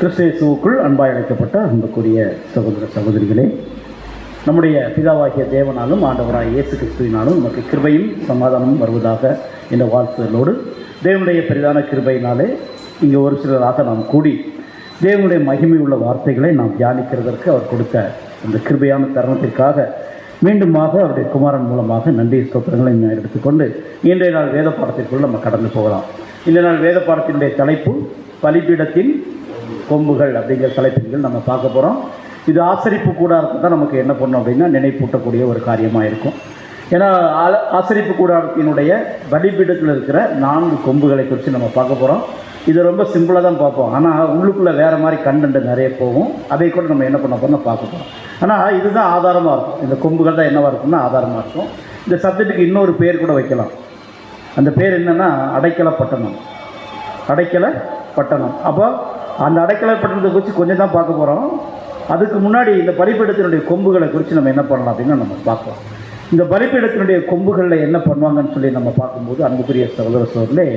கிறிஸ்துவுக்குள் அன்பாய் அழைக்கப்பட்ட அன்புக்குரிய சகோதர சகோதரிகளே, நம்முடைய பிதாவாகிய தேவனாலும் ஆண்டவராய் இயேசு கிறிஸ்துவினாலும் நமக்கு கிருபையும் சமாதானமும் வருவதாக என்ற வாழ்த்துதலோடு தேவனுடைய பெரிதான கிருபையினாலே இங்கே ஒரு சிலராக நாம் கூடி தேவனுடைய மகிமை உள்ள வார்த்தைகளை நாம் தியானிக்கிறதற்கு அவர் கொடுத்த அந்த கிருபையான தருணத்திற்காக மீண்டுமாக அவருடைய குமாரன் மூலமாக நன்றி ஸ்தோத்திரங்களை எடுத்துக்கொண்டு இன்றைய நாள் வேத பாடத்திற்குள் நம்ம கடந்து போகலாம். இந்த நாள் வேத பாடத்தினுடைய தலைப்பு பலிபீடத்தின் கொம்புகள் அப்படிங்கிற தலைப்பின்கள் நம்ம பார்க்க போகிறோம். இது ஆசரிப்பு கூடாரத்தை தான் நமக்கு என்ன பண்ணோம் அப்படின்னா நினைப்பூட்டக்கூடிய ஒரு காரியமாக இருக்கும். ஏன்னா ஆசரிப்பு கூடாரத்தினுடைய பலிபீடத்தில் இருக்கிற 4 கொம்புகளை குறித்து நம்ம பார்க்க போகிறோம். இது ரொம்ப சிம்பிளாக தான் பார்ப்போம், ஆனால் உள்ளுக்குள்ளே வேறு மாதிரி கண்டென்ட் நிறைய போகும். அதை கூட நம்ம என்ன பண்ண போகிறோம் பார்க்க போகிறோம். ஆனால் இதுதான் ஆதாரமாக இருக்கும். இந்த கொம்புகள் தான் என்னவாக இருக்கும்னா ஆதாரமாக இருக்கும். இந்த சப்ஜெக்ட்டுக்கு இன்னொரு பேர் கூட வைக்கலாம். அந்த பேர் என்னென்னா அடைக்கல பட்டணம். அடைக்கல பட்டணம். அப்போ அந்த அடைக்கல பட்டணத்தை குறித்து கொஞ்சம் தான் பார்க்க போகிறோம். அதுக்கு முன்னாடி இந்த பலிபீடத்தினுடைய கொம்புகளை குறித்து நம்ம என்ன பண்ணலாம் அப்படின்னா நம்ம பார்க்கலாம். இந்த பலிபீடத்தினுடைய கொம்புகளில் என்ன பண்ணுவாங்கன்னு சொல்லி நம்ம பார்க்கும்போது அன்புக்குரிய சகோதர சகோதரர்களே,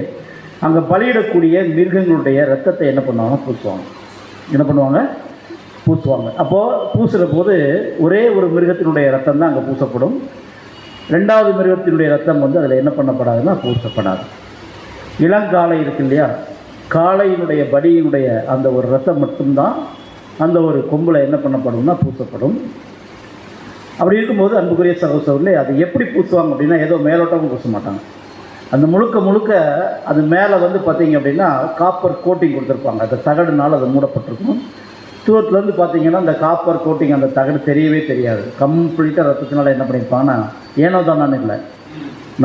அங்கே பலியிடக்கூடிய மிருகங்களுடைய ரத்தத்தை என்ன பண்ணுவாங்க பூசுவாங்க. என்ன பண்ணுவாங்க பூசுவாங்க. அப்போது பூசுகிற போது ஒரே ஒரு மிருகத்தினுடைய ரத்தம் தான் அங்கே பூசப்படும். 2வது மிருகத்தினுடைய ரத்தம் அதில் என்ன பண்ணப்படாதுன்னா பூசப்படாது. இளங்காலை இருக்கு இல்லையா, காளையினுடைய படியினுடைய அந்த ஒரு ரத்தம் மட்டும்தான் அந்த ஒரு கொம்பில் என்ன பண்ணப்படும்னா பூசப்படும். அப்படி இருக்கும்போது அன்புக்குரிய சகோதரர்களே, அது எப்படி பூசுவாங்க அப்படின்னா ஏதோ மேலோட்டமும் பூச மாட்டாங்க. அந்த முழுக்க அது மேலே பார்த்தீங்க அப்படின்னா காப்பர் கோட்டிங் கொடுத்துருப்பாங்க. அந்த தகடுனால் அது மூடப்பட்டிருக்கும். தூரத்துலேருந்து பார்த்தீங்கன்னா அந்த காப்பர் கோட்டிங் அந்த தகடு தெரியவே தெரியாது. கம்ப்ளீட்டாக ரத்தத்தினால என்ன பண்ணியிருப்பாங்கன்னா ஏனோ தானு இல்லை,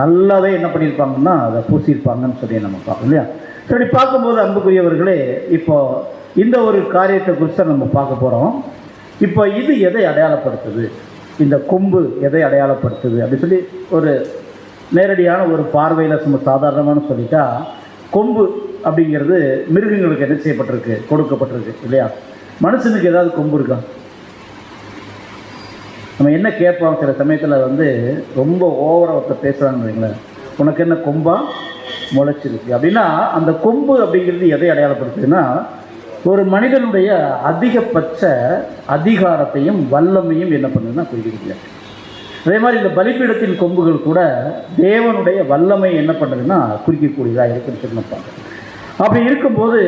நல்லாவே என்ன பண்ணியிருப்பாங்கன்னா அதை பூசியிருப்பாங்கன்னு சொல்லி நம்ம பார்க்கணும் இல்லையா. சரி, பார்க்கும்போது அன்புக்குரியவர்களே, இப்போ இந்த ஒரு காரியத்தை குறித்து நம்ம பார்க்க போகிறோம். இப்போ இது எதை அடையாளப்படுத்துது, இந்த கொம்பு எதை அடையாளப்படுத்துது அப்படின்னு சொல்லி ஒரு நேரடியான ஒரு பார்வையில் சும்மா சாதாரணமான சொல்லிட்டா, கொம்பு அப்படிங்கிறது மிருகங்களுக்கு என்ன செய்யப்பட்டிருக்கு, கொடுக்கப்பட்டிருக்கு இல்லையா. மனுஷனுக்கு ஏதாவது கொம்பு இருக்கா? நம்ம என்ன கேட்போம் சில சமயத்தில் ரொம்ப ஓவராக ஒருத்தர் பேசுகிறாங்கன்னு வைங்களேன், உனக்கு என்ன கொம்பா முளைச்சிருக்கு அப்படின்னா, அந்த கொம்பு அப்படிங்கிறது எதை அடையாளப்படுத்துதுன்னா ஒரு மனிதனுடைய அதிகபட்ச அதிகாரத்தையும் வல்லமையும் என்ன பண்ணுதுன்னா குறிக்கிறது. அதே மாதிரி இந்த பலிபீடத்தின் கொம்புகள் கூட தேவனுடைய வல்லமை என்ன பண்ணுறதுன்னா குறிக்கக்கூடியதாக இருக்குன்னு சொல்லி பார்க்குறோம். அப்படி இருக்கும்போது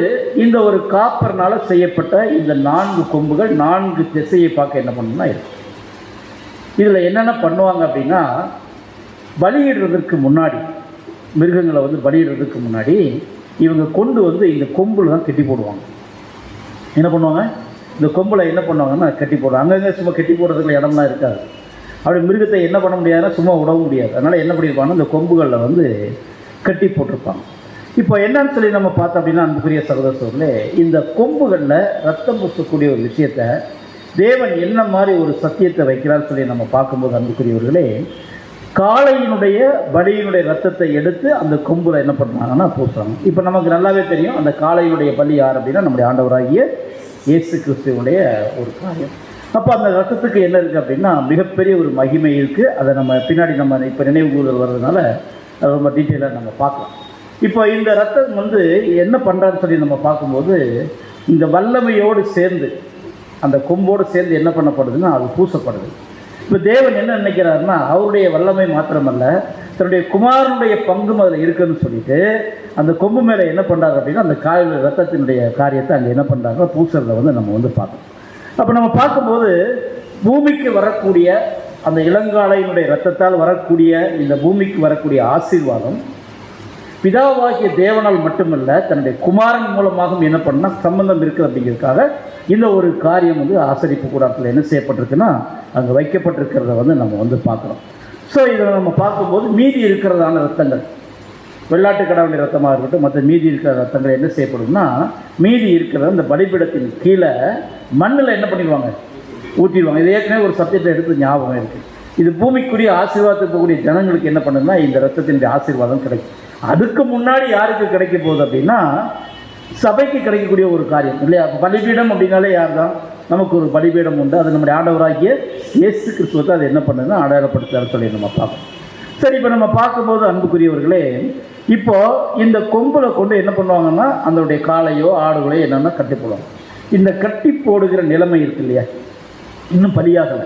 இந்த ஒரு காப்பர்னால் செய்யப்பட்ட இந்த 4 கொம்புகள் 4 திசையை பார்க்க என்ன பண்ணணும்னா இருக்கு. இதில் என்னென்ன பண்ணுவாங்க அப்படின்னா, பலியிடுறதுக்கு முன்னாடி மிருகங்களை பலியிடுறதுக்கு முன்னாடி இவங்க கொண்டு இந்த கொம்பில் தான் கட்டி போடுவாங்க. என்ன பண்ணுவாங்க, இந்த கொம்பில் என்ன பண்ணுவாங்கன்னா கட்டி போடுவாங்க. அங்கங்கே சும்மா கட்டி போடுறதுக்குள்ள இடம்லாம் இருக்காது. அப்படி மிருகத்தை என்ன பண்ண முடியாதுன்னா சும்மா விடவும் முடியாது. அதனால் என்ன பண்ணியிருப்பாங்கன்னா இந்த கொம்புகளில் கட்டி போட்டிருப்பாங்க. இப்போ என்னன்னு சொல்லி நம்ம பார்த்தோம் அப்படின்னா அன்புக்குரிய சகோதர சகோதரர்களே, இந்த கொம்புகளில் ரத்தம் பூசக்கூடிய ஒரு விஷயத்தை தேவன் என்ன மாதிரி ஒரு சத்தியத்தை வைக்கிறான்னு சொல்லி நம்ம பார்க்கும்போது அன்புக்குரியவர்களே, காளையினுடைய பலியினுடைய ரத்தத்தை எடுத்து அந்த கொம்பில் என்ன பண்ணுறாங்கன்னா பூசுறாங்க. இப்போ நமக்கு நல்லாவே தெரியும் அந்த காளையினுடைய பலி யார் அப்படின்னா நம்முடைய ஆண்டவராகிய இயேசு கிறிஸ்துவனுடைய ஒரு காரியம். அப்போ அந்த ரத்தத்துக்கு என்ன இருக்குது அப்படின்னா மிகப்பெரிய ஒரு மகிமை இருக்குது. அதை நம்ம பின்னாடி நம்ம இப்போ நினைவு கூறுதல் வர்றதுனால அதை ரொம்ப டீட்டெயிலாக நம்ம பார்க்கலாம். இப்போ இந்த ரத்தம் என்ன பண்ணுறான்னு சொல்லி நம்ம பார்க்கும்போது இந்த வல்லமையோடு சேர்ந்து அந்த கொம்போடு சேர்ந்து என்ன பண்ணப்படுதுன்னா அது பூசப்படுது. இப்போ தேவன் என்ன நினைக்கிறாருன்னா அவருடைய வல்லமை மாத்திரமல்ல, தன்னுடைய குமாரனுடைய பங்கும் அதில் இருக்குன்னு சொல்லிட்டு அந்த கொம்பு மேலே என்ன பண்ணுறாரு அப்படின்னா அந்த காலையில் ரத்தத்தினுடைய காரியத்தை அங்கே என்ன பண்ணுறாங்க பூசுறதை நம்ம பார்க்கணும். அப்போ நம்ம பார்க்கும்போது பூமிக்கு வரக்கூடிய அந்த இளங்காளையினுடைய ரத்தத்தால் வரக்கூடிய இந்த பூமிக்கு வரக்கூடிய ஆசீர்வாதம் பிதாவாகிய தேவனால் மட்டுமல்ல தன்னுடைய குமாரன் மூலமாகவும் என்ன பண்ணால் சம்பந்தம் இருக்குது. அப்படிங்கிறதுக்காக இந்த ஒரு காரியம் ஆசரிப்பு கூடாரத்தில் என்ன செய்யப்பட்டிருக்குன்னா அங்கே வைக்கப்பட்டிருக்கிறத நம்ம பார்க்குறோம். ஸோ இதில் நம்ம பார்க்கும்போது மீதி இருக்கிறதான ரத்தங்கள் வெள்ளாட்டு கடவுளுடைய ரத்தமாக இருக்கட்டும், மற்ற மீதி இருக்கிற ரத்தங்கள் என்ன செய்யப்படும்னா மீதி இருக்கிற அந்த பலிபீடத்தின் கீழே மண்ணில் என்ன பண்ணிடுவாங்க ஊற்றிடுவாங்க. இது ஏற்கனவே ஒரு சத்தியத்தை எடுத்து ஞாபகம் இருக்குது. இது பூமிக்குரிய ஆசீர்வாதத்துக்கு போகக்கூடிய ஜனங்களுக்கு என்ன பண்ணுதுன்னா இந்த ரத்தத்தினுடைய ஆசீர்வாதம் கிடைக்கும். அதுக்கு முன்னாடி யாருக்கு கிடைக்க போகுது அப்படின்னா சபைக்கு கிடைக்கக்கூடிய ஒரு காரியம் இல்லையா. பலிபீடம் அப்படின்னாலே யார் தான், நமக்கு ஒரு பலிபீடம் உண்டு. அது நம்முடைய ஆண்டவராகிய இயேசு கிறிஸ்துவத்தை அது என்ன பண்ணுதுன்னா அடையாளப்படுத்தாரு சொல்லி நம்ம பார்க்கணும். சரி, இப்போ நம்ம பார்க்கும்போது அன்புக்குரியவர்களே, இப்போது இந்த கொம்பில் கொண்டு என்ன பண்ணுவாங்கன்னா அதனுடைய காலையோ ஆடுகளையோ என்னென்னா கட்டி போடுவாங்க. இந்த கட்டி போடுகிற நிலைமை இருக்கு இல்லையா, இன்னும் பலியாகலை.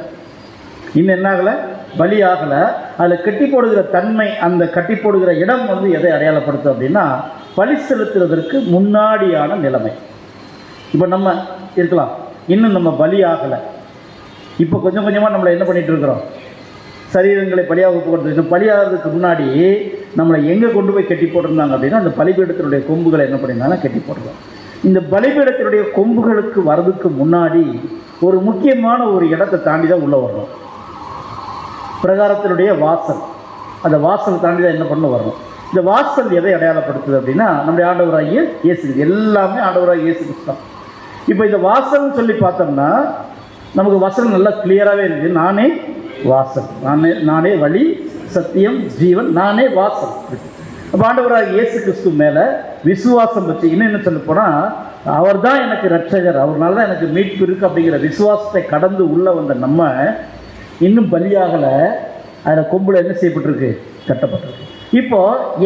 இன்னும் என்ன ஆகலை? பலியாகலை. அதில் கட்டி போடுகிற தன்மை, அந்த கட்டி போடுகிற இடம் வந்து எதை அடையாளப்படுத்தும் அப்படின்னா, பலி செலுத்துறதற்கு முன்னாடியான நிலைமை. இப்போ நம்ம இருக்கலாம், இன்னும் நம்ம பலியாகலை. இப்போ கொஞ்சம் கொஞ்சமாக நம்மளை என்ன பண்ணிகிட்டு இருக்கிறோம்? சரீரங்களை பலியாக போடுறது. இன்னும் பலியாகிறதுக்கு முன்னாடி நம்மளை எங்கே கொண்டு போய் கட்டி போட்டிருந்தாங்க அப்படின்னா, அந்த பலிபீடத்தினுடைய கொம்புகளை என்ன பண்ணியிருந்தாலும் கட்டி போட்டுருவோம். இந்த பலிபீடத்தினுடைய கொம்புகளுக்கு வர்றதுக்கு முன்னாடி ஒரு முக்கியமான ஒரு இடத்தை தாண்டி தான் உள்ளே வரணும். பிரகாரத்தினுடைய வாசல், அந்த வாசல் தாண்டி தான் என்ன பண்ண வரணும். இந்த வாசல் எதை அடையாளப்படுத்துது அப்படின்னா, நம்முடைய ஆண்டவராகிய இயேசு. எல்லாமே ஆண்டவராகிய இயேசு கிறிஸ்து தான். இப்போ இந்த வாசல்னு சொல்லி பார்த்தோம்னா நமக்கு வசனம் நல்லா கிளியராகவே இருக்குது. நானே வாசல், நானே வழி, சத்தியம், ஜீவன், நானே வாசல். அப்போ ஆண்டவராகிய இயேசு கிறிஸ்து மேலே விசுவாசம் வச்சு இன்னும் என்ன சொல்ல போனால், அவர் தான் எனக்கு ரட்சகர், அவர்னால தான் எனக்கு மீட்பு இருக்குது அப்படிங்கிற விசுவாசத்தை கடந்து உள்ளே வந்த நம்ம இன்னும் பலியாகலை. அதில் கொம்பில் என்ன செய்யப்பட்டிருக்கு? கட்டப்பட்டிருக்கு. இப்போ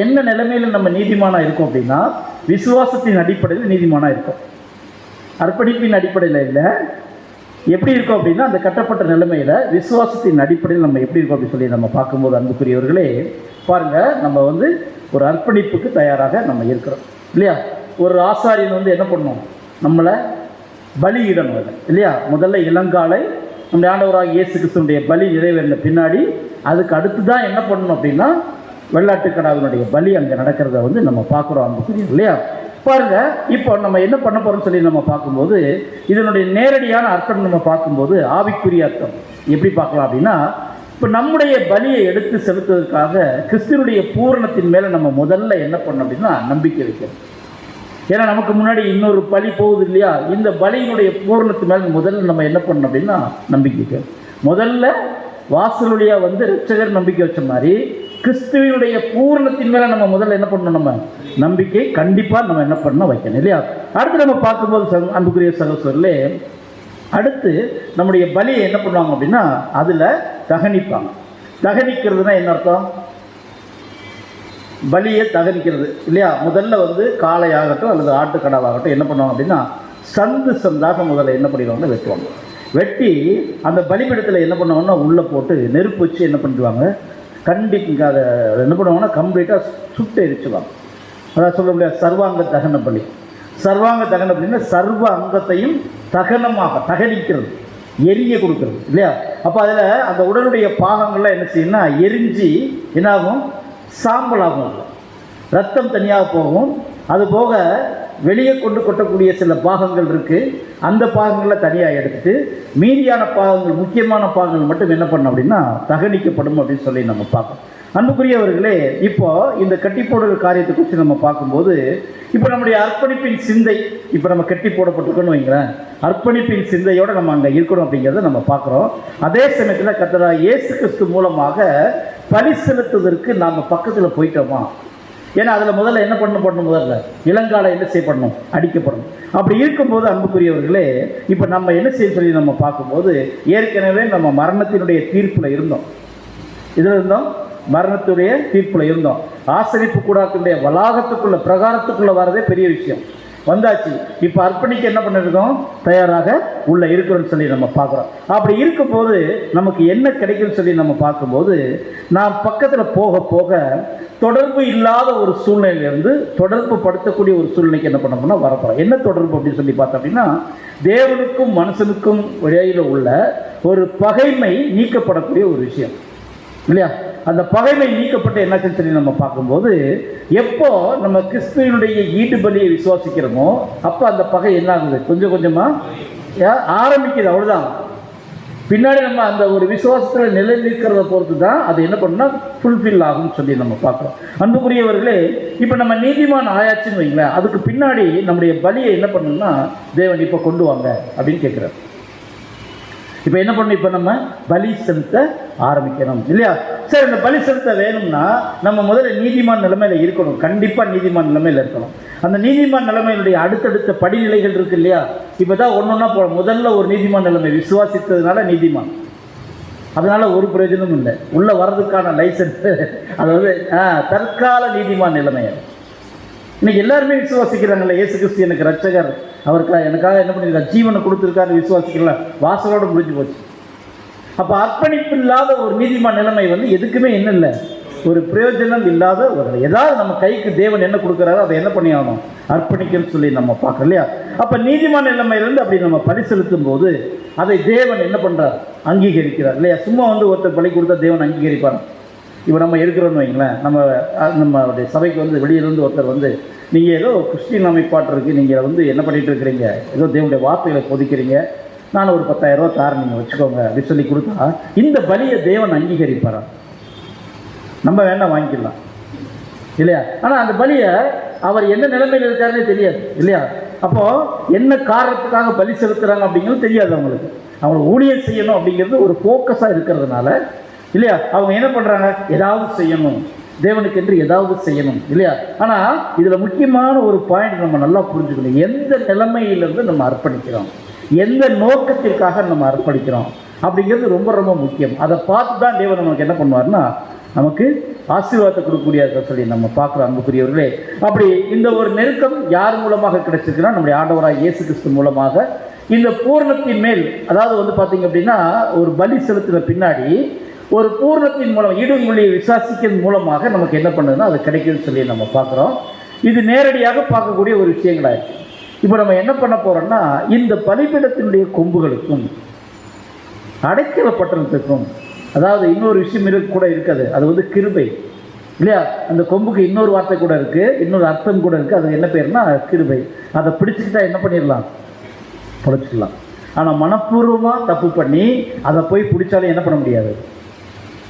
என்ன நிலைமையில் நம்ம நீதிமானாக இருக்கோம் அப்படின்னா, விசுவாசத்தின் அடிப்படையில் நீதிமானாக இருக்கும். அர்ப்பணிப்பின் அடிப்படையில் இல்லை. எப்படி இருக்கும் அப்படின்னா, அந்த கட்டப்பட்ட நிலைமையில் விசுவாசத்தின் அடிப்படையில் நம்ம எப்படி இருக்கோம் அப்படின்னு சொல்லி நம்ம பார்க்கும்போது, அன்புக்குரியவர்களே பாருங்கள், நம்ம வந்து ஒரு அர்ப்பணிப்புக்கு தயாராக நம்ம இருக்கிறோம் இல்லையா. ஒரு ஆசாரியன் வந்து என்ன பண்ணணும்? நம்மளை பலியிடணும் இல்லையா. முதல்ல இளங்காலை நம்ம ஆண்டவராக இயேசு கிறிஸ்துனுடைய பலி நிறைவேறின பின்னாடி அதுக்கு அடுத்து தான் என்ன பண்ணணும் அப்படின்னா, வெள்ளாட்டுக்கடாவினுடைய பலி அங்கே நடக்கிறத வந்து நம்ம பார்க்குறோம் அன்புக்குரிய இல்லையா. பாருங்கள், இப்போ நம்ம என்ன பண்ண போகிறோம்னு சொல்லி நம்ம பார்க்கும்போது, இதனுடைய நேரடியான அர்த்தம் நம்ம பார்க்கும்போது ஆவிக்குரிய அர்த்தம் எப்படி பார்க்கலாம் அப்படின்னா, இப்போ நம்முடைய பலியை எடுத்து செலுத்துவதற்காக கிறிஸ்துவனுடைய பூரணத்தின் மேலே நம்ம முதல்ல என்ன பண்ணோம் அப்படின்னா நம்பிக்கை வைக்கிறோம். ஏன்னா நமக்கு முன்னாடி இன்னொரு பலி போகுது இல்லையா. இந்த பலியினுடைய பூரணத்து மேலே முதல்ல நம்ம என்ன பண்ணோம் அப்படின்னா நம்பிக்கை வைக்கிறோம். முதல்ல வாசலுடைய வந்து ரட்சகர் நம்பிக்கை வச்ச மாதிரி கிறிஸ்துவனுடைய பூரணத்தின் மேலே நம்ம முதல்ல என்ன பண்ணணும்? நம்ம நம்பிக்கை கண்டிப்பாக நம்ம என்ன பண்ணணும்? வைக்கணும் இல்லையா. அடுத்து நம்ம பார்க்கும்போது அன்புக்குரிய சகோதரர்களே, அடுத்து நம்முடைய பலியை என்ன பண்ணுவாங்க அப்படின்னா அதில் தகனிப்பாங்க. தகனிக்கிறதுனா என்ன அர்த்தம்? பலியை தகனிக்கிறது இல்லையா. முதல்ல வந்து காளையாகட்டும் அல்லது ஆட்டுக்கடாவாகட்டும் என்ன பண்ணுவாங்க அப்படின்னா, சந்து சந்தாக முதல்ல என்ன பண்ணிடுவாங்கன்னா வெட்டுவாங்க. வெட்டி அந்த பலிபீடத்தில் என்ன பண்ணுவாங்கன்னா உள்ளே போட்டு நெருப்பு வச்சு என்ன பண்ணிடுவாங்க, கண்டிப்பாக அதை என்ன பண்ணுவாங்கன்னா கம்ப்ளீட்டாக சுட்டு எரிச்சுவாங்க. அதான் சொல்ல முடியாது சர்வாங்க தகன பலி. சர்வாங்க தகன பலின்னா சர்வ அங்கத்தையும் தகனமாக தகனிக்கிறது, எரிய கொடுக்குறது இல்லையா. அப்போ அதில் அந்த உடலுடைய பாகங்கள்லாம் என்ன செய்யணும்னா எரிஞ்சு என்னாகும்? சாம்பலாகும். ரத்தம் தனியாக போகும். அது போக வெளியே கொண்டு கொட்டக்கூடிய சில பாகங்கள் இருக்குது, அந்த பாகங்களை தனியாக எடுத்துட்டு மீதியான பாகங்கள், முக்கியமான பாகங்கள் மட்டும் என்ன பண்ணணும் அப்படின்னா தகனிக்கப்படும் அப்படின்னு சொல்லி நம்ம பார்க்கணும். அன்புக்குரியவர்களே, இப்போது இந்த கட்டி போடுற காரியத்தை குறித்து நம்ம பார்க்கும்போது, இப்போ நம்முடைய அர்ப்பணிப்பின் சிந்தை, இப்போ நம்ம கட்டி போடப்பட்டிருக்கோன்னு வைங்களேன், அர்ப்பணிப்பின் சிந்தையோடு நம்ம அங்கே இருக்கணும் அப்படிங்கிறத நம்ம பார்க்குறோம். அதே சமயத்தில் கர்த்தராகிய இயேசு கிறிஸ்து மூலமாக பலி செலுத்துவதற்கு நாம் பக்கத்தில் போயிட்டோமா? ஏன்னா அதில் முதல்ல என்ன பண்ணணும்? முதல்ல இளங்காலை என்ன செய்யப்படணும்? அடிக்கப்படணும். அப்படி இருக்கும்போது அன்புக்குரியவர்களே, இப்போ நம்ம என்ன செய்ய சொல்லி நம்ம பார்க்கும்போது, ஏற்கனவே நம்ம மரணத்தினுடைய தீர்ப்பில் இருந்தோம். இதில் இருந்தோம், மரணத்துடைய தீர்ப்பில் இருந்தோம். ஆசரிப்பு கூடாரத்தினுடைய வளாகத்துக்குள்ள பிரகாரத்துக்குள்ளே வரதே பெரிய விஷயம். வந்தாச்சு. இப்போ அர்ப்பணிக்க என்ன பண்ணிருக்கோம்? தயாராக உள்ள இருக்கிறோன்னு சொல்லி நம்ம பார்க்குறோம். அப்படி இருக்கும்போது நமக்கு என்ன கிடைக்கும்னு சொல்லி நம்ம பார்க்கும்போது, நாம் பக்கத்தில் போக போக தொடர்பு இல்லாத ஒரு சூழ்நிலையிலிருந்து தொடர்பு படுத்தக்கூடிய ஒரு சூழ்நிலைக்கு என்ன பண்ணோம்னா வரப்போகிறோம். என்ன தொடர்பு அப்படின்னு சொல்லி பார்த்தோம் அப்படின்னா, தேவனுக்கும் மனுஷனுக்கும் இடையில உள்ள ஒரு பகைமை நீக்கப்படக்கூடிய ஒரு விஷயம் இல்லையா. அந்த பகைமை நீக்கப்பட்டு என்னாச்சுன்னு சொல்லி நம்ம பார்க்கும்போது, எப்போ நம்ம கிறிஸ்துவனுடைய ஈடுபலியை விசுவாசிக்கிறோமோ அப்போ அந்த பகை என்ன ஆகுது? கொஞ்சம் கொஞ்சமாக ஆரம்பிக்குது. அவ்வளோதான். பின்னாடி நம்ம அந்த ஒரு விசுவாசத்தில் நிலை நிற்கிறத பொறுத்து தான் அது என்ன பண்ணணும்னா ஃபுல்ஃபில் ஆகும்னு சொல்லி நம்ம பார்க்குறோம். அன்புக்குரியவர்களே, இப்போ நம்ம நீதிமான் ஆயாச்சுன்னு வைங்களேன், அதுக்கு பின்னாடி நம்முடைய பலியை என்ன பண்ணணும்னா தேவன் இப்போ கொண்டு வாங்க அப்படின்னு கேட்குறாரு. இப்போ என்ன பண்ணணும்? இப்போ நம்ம பலி செலுத்த ஆரம்பிக்கணும் இல்லையா. சரி, இந்த பலி செலுத்த வேணும்னா நம்ம முதல்ல நீதிமான் நிலைமையில் இருக்கணும். கண்டிப்பாக நீதிமான் நிலைமையில் இருக்கணும். அந்த நீதிமான் நிலைமையினுடைய அடுத்தடுத்த படிநிலைகள் இருக்குது இல்லையா. இப்போ தான் ஒன்று ஒன்றா போகணும். முதல்ல ஒரு நீதிமான் நிலைமை விசுவாசித்ததுனால நீதிமான், அதனால் ஒரு பிரயோஜனமும் இல்லை. உள்ளே வர்றதுக்கான லைசன்ஸ், அதாவது தற்கால நீதிமான் நிலைமை. இன்னைக்கு எல்லாருமே விசுவாசிக்கிறாங்கல்ல, இயேசு கிறிஸ்து எனக்கு ரட்சகர், அவருக்காக எனக்காக என்ன பண்ணியிருக்காரு, ஜீவனை கொடுத்துருக்காரு விசுவாசிக்கல, வாசலோடு முடிஞ்சு போச்சு. அப்போ அர்ப்பணிப்பு இல்லாத ஒரு நீதிமான் நிலைமை வந்து எதுக்குமே என்ன இல்லை, ஒரு பிரயோஜனம் இல்லாத ஒரு, ஏதாவது நம்ம கைக்கு தேவன் என்ன கொடுக்குறாரோ அதை என்ன பண்ணி ஆகணும், அர்ப்பணிக்கணும்னு சொல்லி நம்ம பார்க்குறோம் இல்லையா. அப்போ நீதிமான் நிலைமையிலேருந்து அப்படி நம்ம பலி செலுத்தும் போது அதை தேவன் என்ன பண்ணுறார், அங்கீகரிக்கிறார் இல்லையா. சும்மா வந்து ஒருத்தர் பலி கொடுத்தா தேவன் அங்கீகரிப்பார். இப்போ நம்ம இருக்கிறோன்னு வைங்களேன், நம்மளுடைய சபைக்கு வந்து வெளியிலேருந்து ஒருத்தர் வந்து நீங்கள் ஏதோ கிறிஸ்டின் அமைப்பாட்டு இருக்குது, நீங்கள் வந்து என்ன பண்ணிகிட்டு இருக்கிறீங்க, ஏதோ தேவனுடைய வார்த்தைகளை பொதிக்கிறீங்க, நான் ஒரு 10,000 ரூபா தாரேன் நீங்கள் வச்சுக்கோங்க அப்படின்னு சொல்லி கொடுத்தா இந்த பலியை தேவன் அங்கீகரிப்பாரா? நம்ம வேண்டாம் வாங்கிக்கலாம் இல்லையா. ஆனால் அந்த பலியை அவர் என்ன நிலைமையில் இருக்காருன்னே தெரியாது இல்லையா. அப்போது என்ன காரணத்துக்காக பலி செலுத்துகிறாங்க அப்படிங்கிறது தெரியாது அவங்களுக்கு. அவங்களுக்கு ஊழியர் செய்யணும் அப்படிங்கிறது ஒரு ஃபோக்கஸாக இருக்கிறதுனால இல்லையா, அவங்க என்ன பண்ணுறாங்க, ஏதாவது செய்யணும், தேவனுக்கு என்று ஏதாவது செய்யணும் இல்லையா. ஆனால் இதில் முக்கியமான ஒரு பாயிண்ட் நம்ம நல்லா புரிஞ்சுக்கணும், எந்த நிலைமையிலிருந்து நம்ம அர்ப்பணிக்கிறோம், எந்த நோக்கத்திற்காக நம்ம அர்ப்பணிக்கிறோம் அப்படிங்கிறது ரொம்ப ரொம்ப முக்கியம். அதை பார்த்து தான் தேவன் நமக்கு என்ன பண்ணுவார்னா நமக்கு ஆசீர்வாதத்தை கொடுக்கக்கூடிய சொல்லி நம்ம பார்க்குறோம் அன்புக்குரியவர்களே. அப்படி இந்த ஒரு நெருக்கம் யார் மூலமாக கிடைச்சிருக்குன்னா நம்முடைய ஆண்டவராக இயேசு கிறிஸ்து மூலமாக இந்த பூரணத்தின் மேல், அதாவது வந்து பார்த்திங்க அப்படின்னா ஒரு பலி செலுத்தின பின்னாடி ஒரு பூரணத்தின் மூலம் ஈடுமொழியை விசுவாசிக்கிறது மூலமாக நமக்கு என்ன பண்ணுதுன்னா அது கிடைக்குதுன்னு சொல்லி நம்ம பார்க்குறோம். இது நேரடியாக பார்க்கக்கூடிய ஒரு விஷயங்களாயிருக்கு. இப்போ நம்ம என்ன பண்ண போகிறோம்னா இந்த பலிபீடத்தினுடைய கொம்புகளுக்கும் அடைக்கலப்பட்டனத்துக்கும், அதாவது இன்னொரு விஷயம் கூட இருக்குது, அது வந்து கிருபை இல்லையா. அந்த கொம்புக்கு இன்னொரு வார்த்தை கூட இருக்குது, இன்னொரு அர்த்தம் கூட இருக்குது. அது என்ன பேருனா கிருபை. அதை பிடிச்சிக்கிட்டா என்ன பண்ணிடலாம், பிடிச்சிக்கலாம். ஆனால் மனப்பூர்வமாக தப்பு பண்ணி அதை போய் பிடிச்சாலும் என்ன பண்ண முடியாது.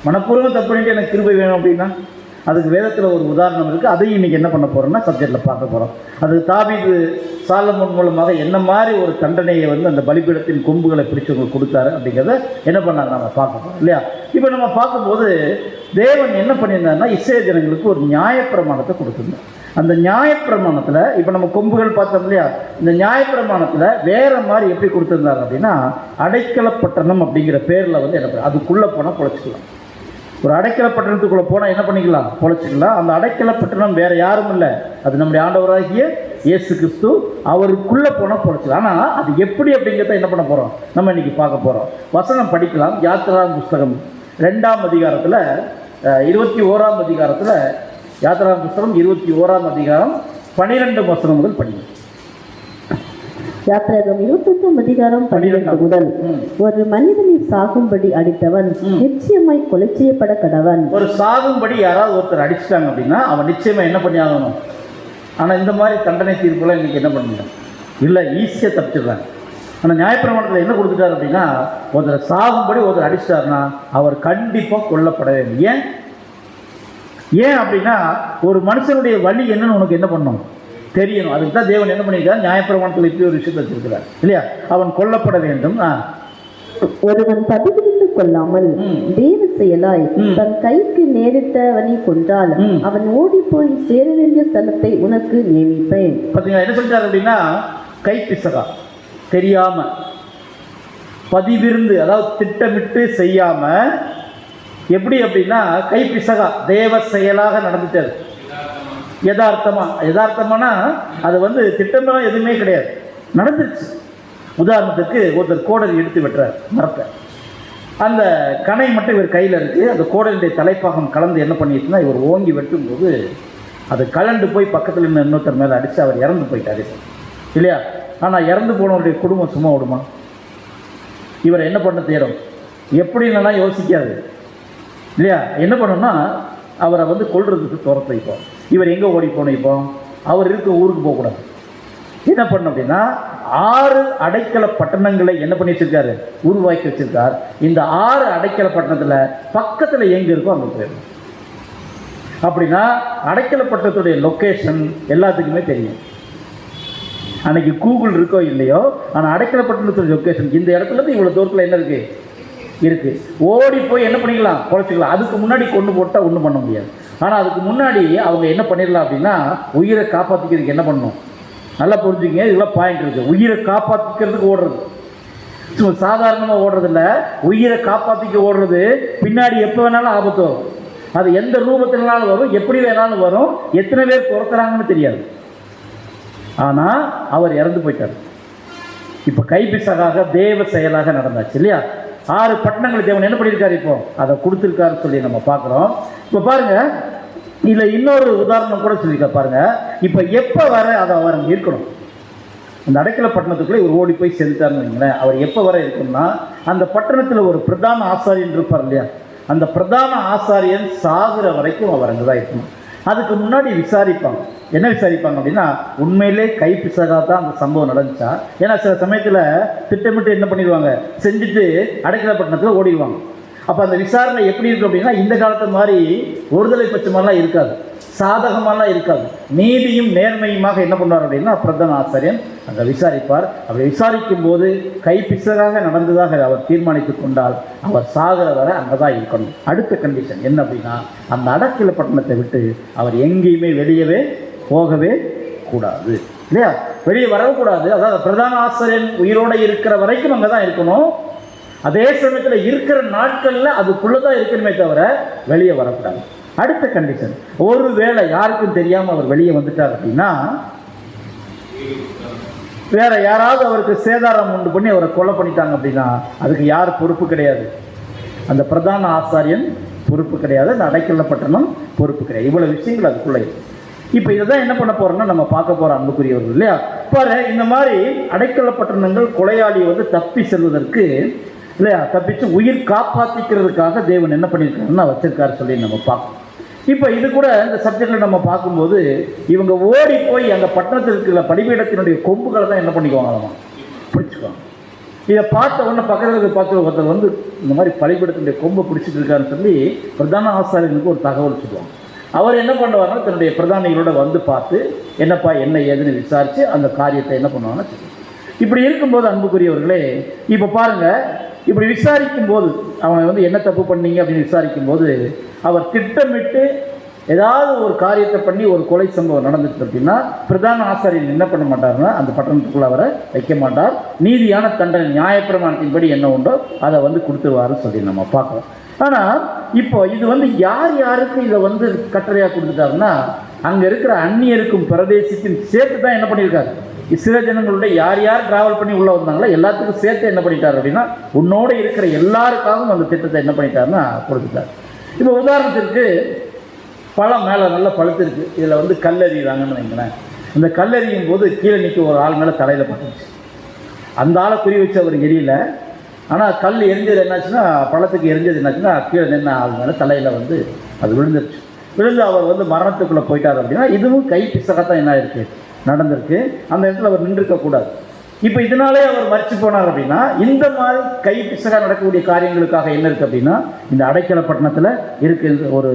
மனப்பூர்வமாக தப்பு பண்ணிட்டு எனக்கு கிருபை வேணும் அப்படின்னா அதுக்கு வேதத்தில் ஒரு உதாரணம் இருக்குது. அதையும் இன்றைக்கி என்ன பண்ண போகிறோம்னா சப்ஜெக்டில் பார்க்க போகிறோம். அது தாவீது சாலமோன் மூலமாக என்ன மாதிரி ஒரு தண்டனையை வந்து அந்த பலிபீடத்தின் கொம்புகளை பிடிச்சவங்களுக்கு கொடுத்தாரு அப்படிங்கிறத என்ன பண்ணாங்க நம்ம பார்க்க போகிறோம் இல்லையா. இப்போ நம்ம பார்க்கும்போது தேவன் என்ன பண்ணியிருந்தாருன்னா இஸ்ரவேல் ஜனங்களுக்கு ஒரு நியாயப்பிரமாணத்தை கொடுத்துருந்தார். அந்த நியாயப்பிரமாணத்தில் இப்போ நம்ம கொம்புகள் பார்த்தோம் இல்லையா, இந்த நியாயப்பிரமாணத்தில் வேறு மாதிரி எப்படி கொடுத்துருந்தாரு அப்படின்னா அடைக்கலப்பட்டணம் அப்படிங்கிற பேரில் வந்து என்ன அதுக்குள்ளே போனால் பொழைச்சிக்கலாம். ஒரு அடைக்கலப்பட்டணத்துக்குள்ளே போனால் என்ன பண்ணிக்கலாம், பொழைச்சிக்கலாம். அந்த அடைக்கலப்பட்டணம் வேறு யாரும் இல்லை, அது நம்முடைய ஆண்டவராகிய இயேசு கிறிஸ்து. அவருக்குள்ளே போனால் பொழைச்சிக்கலாம். ஆனால் அது எப்படி அப்படிங்கிறத என்ன பண்ண போகிறோம், நம்ம இன்றைக்கி பார்க்க போகிறோம். வசனம் படிக்கலாம். யாத்திராகம புஸ்தகம் 2ஆம் அதிகாரத்தில் 21ஆம் அதிகாரத்தில், யாத்திராகம புஸ்தகம் 21ஆம் அதிகாரம் 12 வசனம் முதல் படிங்க. யாத்திராகமம் 21ஆம் அதிகாரம் 12 முதல். ஒரு மனிதனை சாகும்படி அடித்தவன் நிச்சயமாய் கொலை செய்யப்பட கடவன். ஒரு சாகும்படி யாராவது ஒருத்தர் அடிச்சிட்டாங்க அப்படின்னா அவன் நிச்சயமா என்ன பண்ணி ஆகணும். ஆனால் இந்த மாதிரி தண்டனை தீர்ப்புலாம் இன்னைக்கு என்ன பண்ணுங்க இல்லை, ஈஸியாக தப்பிச்சிடுறாங்க. ஆனால் நியாயப்பிரமாணத்தில் என்ன கொடுத்துட்டாரு அப்படின்னா ஒருத்தர் சாகும்படி ஒருத்தர் அடிச்சிட்டாருன்னா அவர் கண்டிப்பாக கொல்லப்பட வேண்டும். ஏன் அப்படின்னா ஒரு மனுஷனுடைய வழி என்னன்னு உனக்கு என்ன பண்ணணும் தெரியணும். அதுக்கு தான் தேவன் என்ன பண்ணியிருக்கார், நியாயப்பிரமாணத்தில் இப்படி ஒரு விஷயத்தை வச்சிருக்கிறார் இல்லையா. அவன் கொல்லப்பட வேண்டும். ஒருவன் பதிவிருந்து கொள்ளாமல் தேவ செயலாய் தன் கைக்கு நேரிட்டவனை கொன்றால் அவன் ஓடி போய் சேர வேண்டிய ஸ்தலத்தை உனக்கு நியமிப்பேன். பார்த்தீங்களா என்ன சொல்லிட்டார் அப்படின்னா கைப்பிசகா தெரியாம பதிவிருந்து, அதாவது திட்டமிட்டு செய்யாம, எப்படி அப்படின்னா கைப்பிசகா தேவ செயலாக நடந்துட்டார். யதார்த்தமானா அது வந்து திட்டமெல்லாம் எதுவுமே கிடையாது, நடந்துருச்சு. உதாரணத்துக்கு ஒருத்தர் கோடரி எடுத்து வெட்டுறார் மரத்தை, அந்த கனை மட்டும் இவர் கையில் இருக்குது. அந்த கோடலியுடைய தலைப்பாகம் கலந்து என்ன பண்ணிட்டுனா இவர் ஓங்கி வெட்டும்போது அது கலண்டு போய் பக்கத்தில் இன்னொருத்தர் மேலே அடித்து அவர் இறந்து போயிட்டார் இல்லையா. ஆனால் இறந்து போனவருடைய குடும்பம் சும்மா விடுமா? இவர் என்ன பண்ண தேடும், எப்படின்னா யோசிக்காது இல்லையா. என்ன பண்ணணும்னா அவரை வந்து கொல்றதுக்கு துரத்து வைப்போம். இவர் எங்கே ஓடி போகணும், இப்போ அவர் இருக்க ஊருக்கு போகக்கூடாது. என்ன பண்ணணும் அப்படின்னா 6 அடைக்கல பட்டணங்களை என்ன பண்ணி வச்சிருக்காரு, உருவாக்கி வச்சிருக்கார். இந்த 6 அடைக்கல பட்டணத்தில் பக்கத்தில் எங்கே இருக்கோ அங்கே போயிடும். அப்படின்னா அடைக்கல பட்டணத்துடைய லொக்கேஷன் எல்லாத்துக்குமே தெரியும். அன்னைக்கு கூகுள் இருக்கோ இல்லையோ, ஆனால் அடைக்கல பட்டணத்துடைய லொக்கேஷன் இந்த இடத்துலேருந்து இவ்வளோ தூரத்தில் என்ன இருக்குது, ஓடி போய் என்ன பண்ணிக்கலாம், குறைச்சிக்கலாம். அதுக்கு முன்னாடி கொண்டு போட்டால் ஒன்றும் பண்ண முடியாது. ஆனால் அதுக்கு முன்னாடி அவங்க என்ன பண்ணிடலாம் அப்படின்னா உயிரை காப்பாற்றிக்கிறதுக்கு என்ன பண்ணணும், நல்லா புரிஞ்சுங்க, இதெல்லாம் பாயிண்ட் இருக்குது. உயிரை காப்பாற்றிக்கிறதுக்கு ஓடுறது சும்மா சாதாரணமாக ஓடுறதில்ல, உயிரை காப்பாற்றிக்க ஓடுறது. பின்னாடி எப்போ வேணாலும் ஆபத்து வரும், அது எந்த ரூபத்தினாலும் வரும், எப்படி வேணாலும் வரும், எத்தனை பேர் துரத்துறாங்கன்னு தெரியாது. ஆனால் அவர் இறந்து போயிட்டார். இப்போ கைப்பிசகாக தேவ செயலாக நடந்தாச்சு இல்லையா? 6 பட்டணங்கள் தேவன் என்ன பண்ணியிருக்காரு, இப்போ அதை கொடுத்துருக்காருன்னு சொல்லி நம்ம பார்க்குறோம். இப்போ பாருங்க, இதில் இன்னொரு உதாரணம் கூட சொல்லியிருக்கா பாருங்க. இப்போ எப்போ வர அதை அவர் அங்கே இருக்கணும், அந்த அடைக்கல பட்டணத்துக்குள்ளே இவர் ஓடி போய் செலுத்தாருன்னு வைங்களேன். அவர் எப்போ வர இருக்கணும்னா, அந்த பட்டணத்தில் ஒரு பிரதான ஆசாரியன் இருப்பார் இல்லையா, அந்த பிரதான ஆசாரியன் சாகுற வரைக்கும் அவர் அங்கே தான் இருக்கணும். அதுக்கு முன்னாடி விசாரிப்பாங்க. என்ன விசாரிப்பாங்க அப்படின்னா, உண்மையிலே கைப்பிசகாக தான் அந்த சம்பவம் நடந்துச்சா? ஏன்னா சில சமயத்தில் திட்டமிட்டு என்ன பண்ணிடுவாங்க, செஞ்சுட்டு அடைக்கல பட்டணத்தில் ஓடிடுவாங்க. அப்போ அந்த விசாரணை எப்படி இருக்கும் அப்படின்னா, இந்த காலத்து மாதிரி ஒருதலை பட்சமெல்லாம் இருக்காது, சாதகமெல்லாம் இருக்காது. நீதியும் நேர்மையுமாக என்ன பண்ணுவார் அப்படின்னா, பிரதான ஆசாரியன் அங்கே விசாரிப்பார். அப்படி விசாரிக்கும் போது கைப்பிசகாக நடந்ததாக அவர் தீர்மானித்து கொண்டால் அவர் சாகிற வரை அங்கே தான் இருக்கணும். அடுத்த கண்டிஷன் என்ன அப்படின்னா, அந்த அடைக்கல பட்டணத்தை விட்டு அவர் எங்கேயுமே வெளியவே போகவே கூடாது இல்லையா? வெளியே வரக்கூடாது. அதாவது பிரதான ஆசாரியன் உயிரோடு இருக்கிற வரைக்கும் அங்கே தான் இருக்கணும். அதே சமயத்தில் இருக்கிற நாட்களில் அதுக்குள்ளே தான் இருக்கணுமே தவிர வெளியே வரக்கூடாது. அடுத்த கண்டிஷன், ஒரு வேளை யாருக்கும் தெரியாமல் அவர் வெளியே வந்துட்டார் அப்படின்னா, வேற யாராவது அவருக்கு சேதாரம் உண்டு பண்ணி அவரை கொலை பண்ணிட்டாங்க அப்படின்னா அதுக்கு யார் பொறுப்பு கிடையாது, அந்த பிரதான ஆசாரியன் பொறுப்பு கிடையாது, அந்த அடைக்கல பட்டணம் பொறுப்பு கிடையாது. இவ்வளவு விஷயங்கள் அதுக்குள்ளே. இப்போ இதை தான் என்ன பண்ண போறோம்னா நம்ம பார்க்க போகிறோம் அன்புக்குரியவர்கள் இல்லையா? பாரு, இந்த மாதிரி அடைக்கல பட்டணங்கள் கொலையாளி தப்பி செல்வதற்கு இல்லையா, தப்பிச்சு உயிர் காப்பாற்றிக்கிறதுக்காக தேவன் என்ன பண்ணியிருக்காருன்னா வச்சிருக்காரு சொல்லி நம்ம பார்க்கணும். இப்போ இது கூட இந்த சப்ஜெக்டில் நம்ம பார்க்கும்போது இவங்க ஓடி போய் அந்த பட்டணத்தில் இருக்கிற பலிபீடத்தினுடைய கொம்புகளை தான் என்ன பண்ணிக்குவாங்க, நம்ம பிடிச்சிக்குவாங்க. இதை பார்த்த உடனே பக்கத்தில் பார்த்து ஒருத்தர் இந்த மாதிரி பலிபீடத்தினுடைய கொம்பை பிடிச்சிட்டு இருக்காருன்னு சொல்லி பிரதான ஆசாரியனுக்கு ஒரு தகவல் சொல்லுவாங்க. அவர் என்ன பண்ணுவார்னா தன்னுடைய பிரதானிகளோட பார்த்து என்னப்பா என்ன ஏதுன்னு விசாரித்து அந்த காரியத்தை என்ன பண்ணுவாங்கன்னா சொல்லுவாங்க. இப்படி இருக்கும்போது அன்புக்குரியவர்களே, இப்போ பாருங்கள், இப்படி விசாரிக்கும் போது அவன் என்ன தப்பு பண்ணீங்க அப்படின்னு விசாரிக்கும் போது அவர் திட்டமிட்டு ஏதாவது ஒரு காரியத்தை பண்ணி ஒரு கொலை சம்பவம் நடந்துச்சு அப்படின்னா பிரதான ஆசாரியன் என்ன பண்ண மாட்டார்னா அந்த பட்டணத்துக்குள்ள அவரை வைக்க மாட்டார். நீதியான தண்டனை நியாயப்பிரமாணத்தின்படி என்ன உண்டோ அதை கொடுத்துருவாருன்னு சொல்லி நம்ம பார்க்கலாம். ஆனால் இப்போ இது யார் யாருக்கு இதை கட்டளையாக கொடுத்துட்டாருன்னா, அங்கே இருக்கிற அந்நியருக்கும் பிரதேசிக்கும் சேர்த்து தான் என்ன பண்ணியிருக்காரு, இஸ்ரேல் ஜனங்களுடைய யார் யார் டிராவல் பண்ணி உள்ளே வந்தாங்களோ எல்லாத்துக்கும் சேர்த்து என்ன பண்ணிட்டார் அப்படின்னா உன்னோட இருக்கிற எல்லாருக்காகவும் அந்த திட்டத்தை என்ன பண்ணிட்டாருன்னா கொடுத்துட்டார். இப்போ உதாரணத்திற்கு பழம் மேலே நல்லா பழுத்திருக்கு, இதில் கல்லெறிகிறாங்கன்னு வைங்களேன். இந்த கல்லெறியும் போது கீழே நிற்க ஒரு ஆள் மேலே தலையில் பட்டுச்சு. அந்த ஆளை குறி வச்சு அவர் எரியல. ஆனால் கல் எரிஞ்சது என்னாச்சுன்னா, பழத்துக்கு எரிஞ்சது என்னாச்சுன்னா கீழே நின்று ஆள் மேலே தலையில் அது விழுந்துருச்சு. விழுந்து அவர் மரணத்துக்குள்ளே போயிட்டார் அப்படின்னா இதுவும் கை பிசகத்தான் என்ன இருக்குது நடந்திருக்கு. அந்த இடத்துல அவர் நின்றுருக்கக்கூடாது. இப்போ இதனாலே அவர் மறித்து போனார் அப்படின்னா இந்த மாதிரி கை பிசகாக நடக்கக்கூடிய காரியங்களுக்காக என்ன இருக்குது அப்படின்னா இந்த அடைக்கல பட்டணத்தில் இருக்குது ஒரு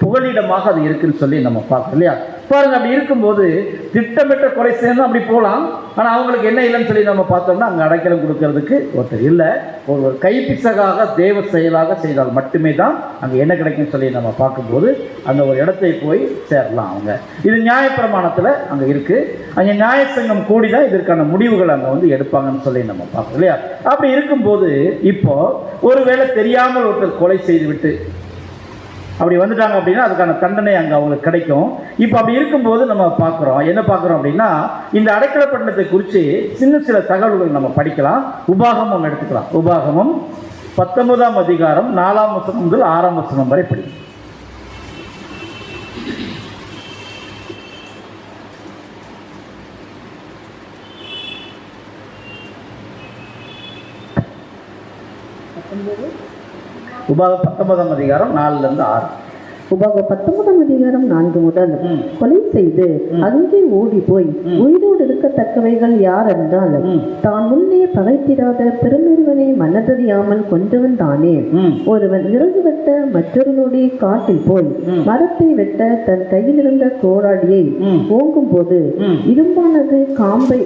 புகலிடமாக அது இருக்குன்னு சொல்லி நம்ம பார்க்கணும் இல்லையா? பாருங்க, அப்படி இருக்கும்போது திட்டமிட்ட கொலை செய்யணும் அப்படி போகலாம். ஆனால் அவங்களுக்கு என்ன இல்லைன்னு சொல்லி நம்ம பார்த்தோம்னா அங்கே அடைக்கலம் கொடுக்கறதுக்கு ஒருத்தர் இல்லை. ஒரு கைப்பிசகாக தேவ செயலாக செய்தால் மட்டுமே தான் அங்கே என்ன கிடைக்கும்னு சொல்லி நம்ம பார்க்கும்போது அந்த ஒரு இடத்தை போய் சேரலாம். அவங்க இது நியாயப்பிரமாணத்தில் அங்கே இருக்குது. அங்கே நியாய சங்கம் கூடி தான் இதற்கான முடிவுகள் அங்கே எடுப்பாங்கன்னு சொல்லி நம்ம பார்க்கணும் இல்லையா? அப்படி இருக்கும்போது இப்போ ஒருவேளை தெரியாமல் ஒருத்தர் கொலை செய்துவிட்டு அப்படி வந்துட்டாங்க அப்படின்னா அதுக்கான தண்டனை அங்கே அவங்களுக்கு கிடைக்கும். இப்போ அப்படி இருக்கும்போது நம்ம பார்க்குறோம், என்ன பார்க்குறோம் அப்படின்னா இந்த அடைக்கல பட்டணத்தை குறித்து சில தகவல்கள் நம்ம படிக்கலாம். உபாகமம் எடுத்துக்கலாம். உபாகமம் 19ஆம் அதிகாரம் 4ஆம் வசனம் முதல் 6ஆம் வசனம் வரை படிக்கும். உபாகம் 19ஆம் அதிகாரம் 4லிருந்து 6. உபாகம் 19ஆம் அதிகாரம் 4 முதல் கொலை செய்து அங்கே ஓடி போய் உயிரோடு இருக்கத்தக்கவைகள் யார் என்றால் தான் முன்னே பகைத்திராத பெருமொருவனை மனதறியாமல் கொண்டவன் தானே. ஒருவன் விறகு வெட்ட மற்றொருவனுடைய காட்டில் போய் மரத்தை வெட்ட தன் கையில் இருந்த கோடாடியை ஓங்கும் போது இரும்பானது காம்பை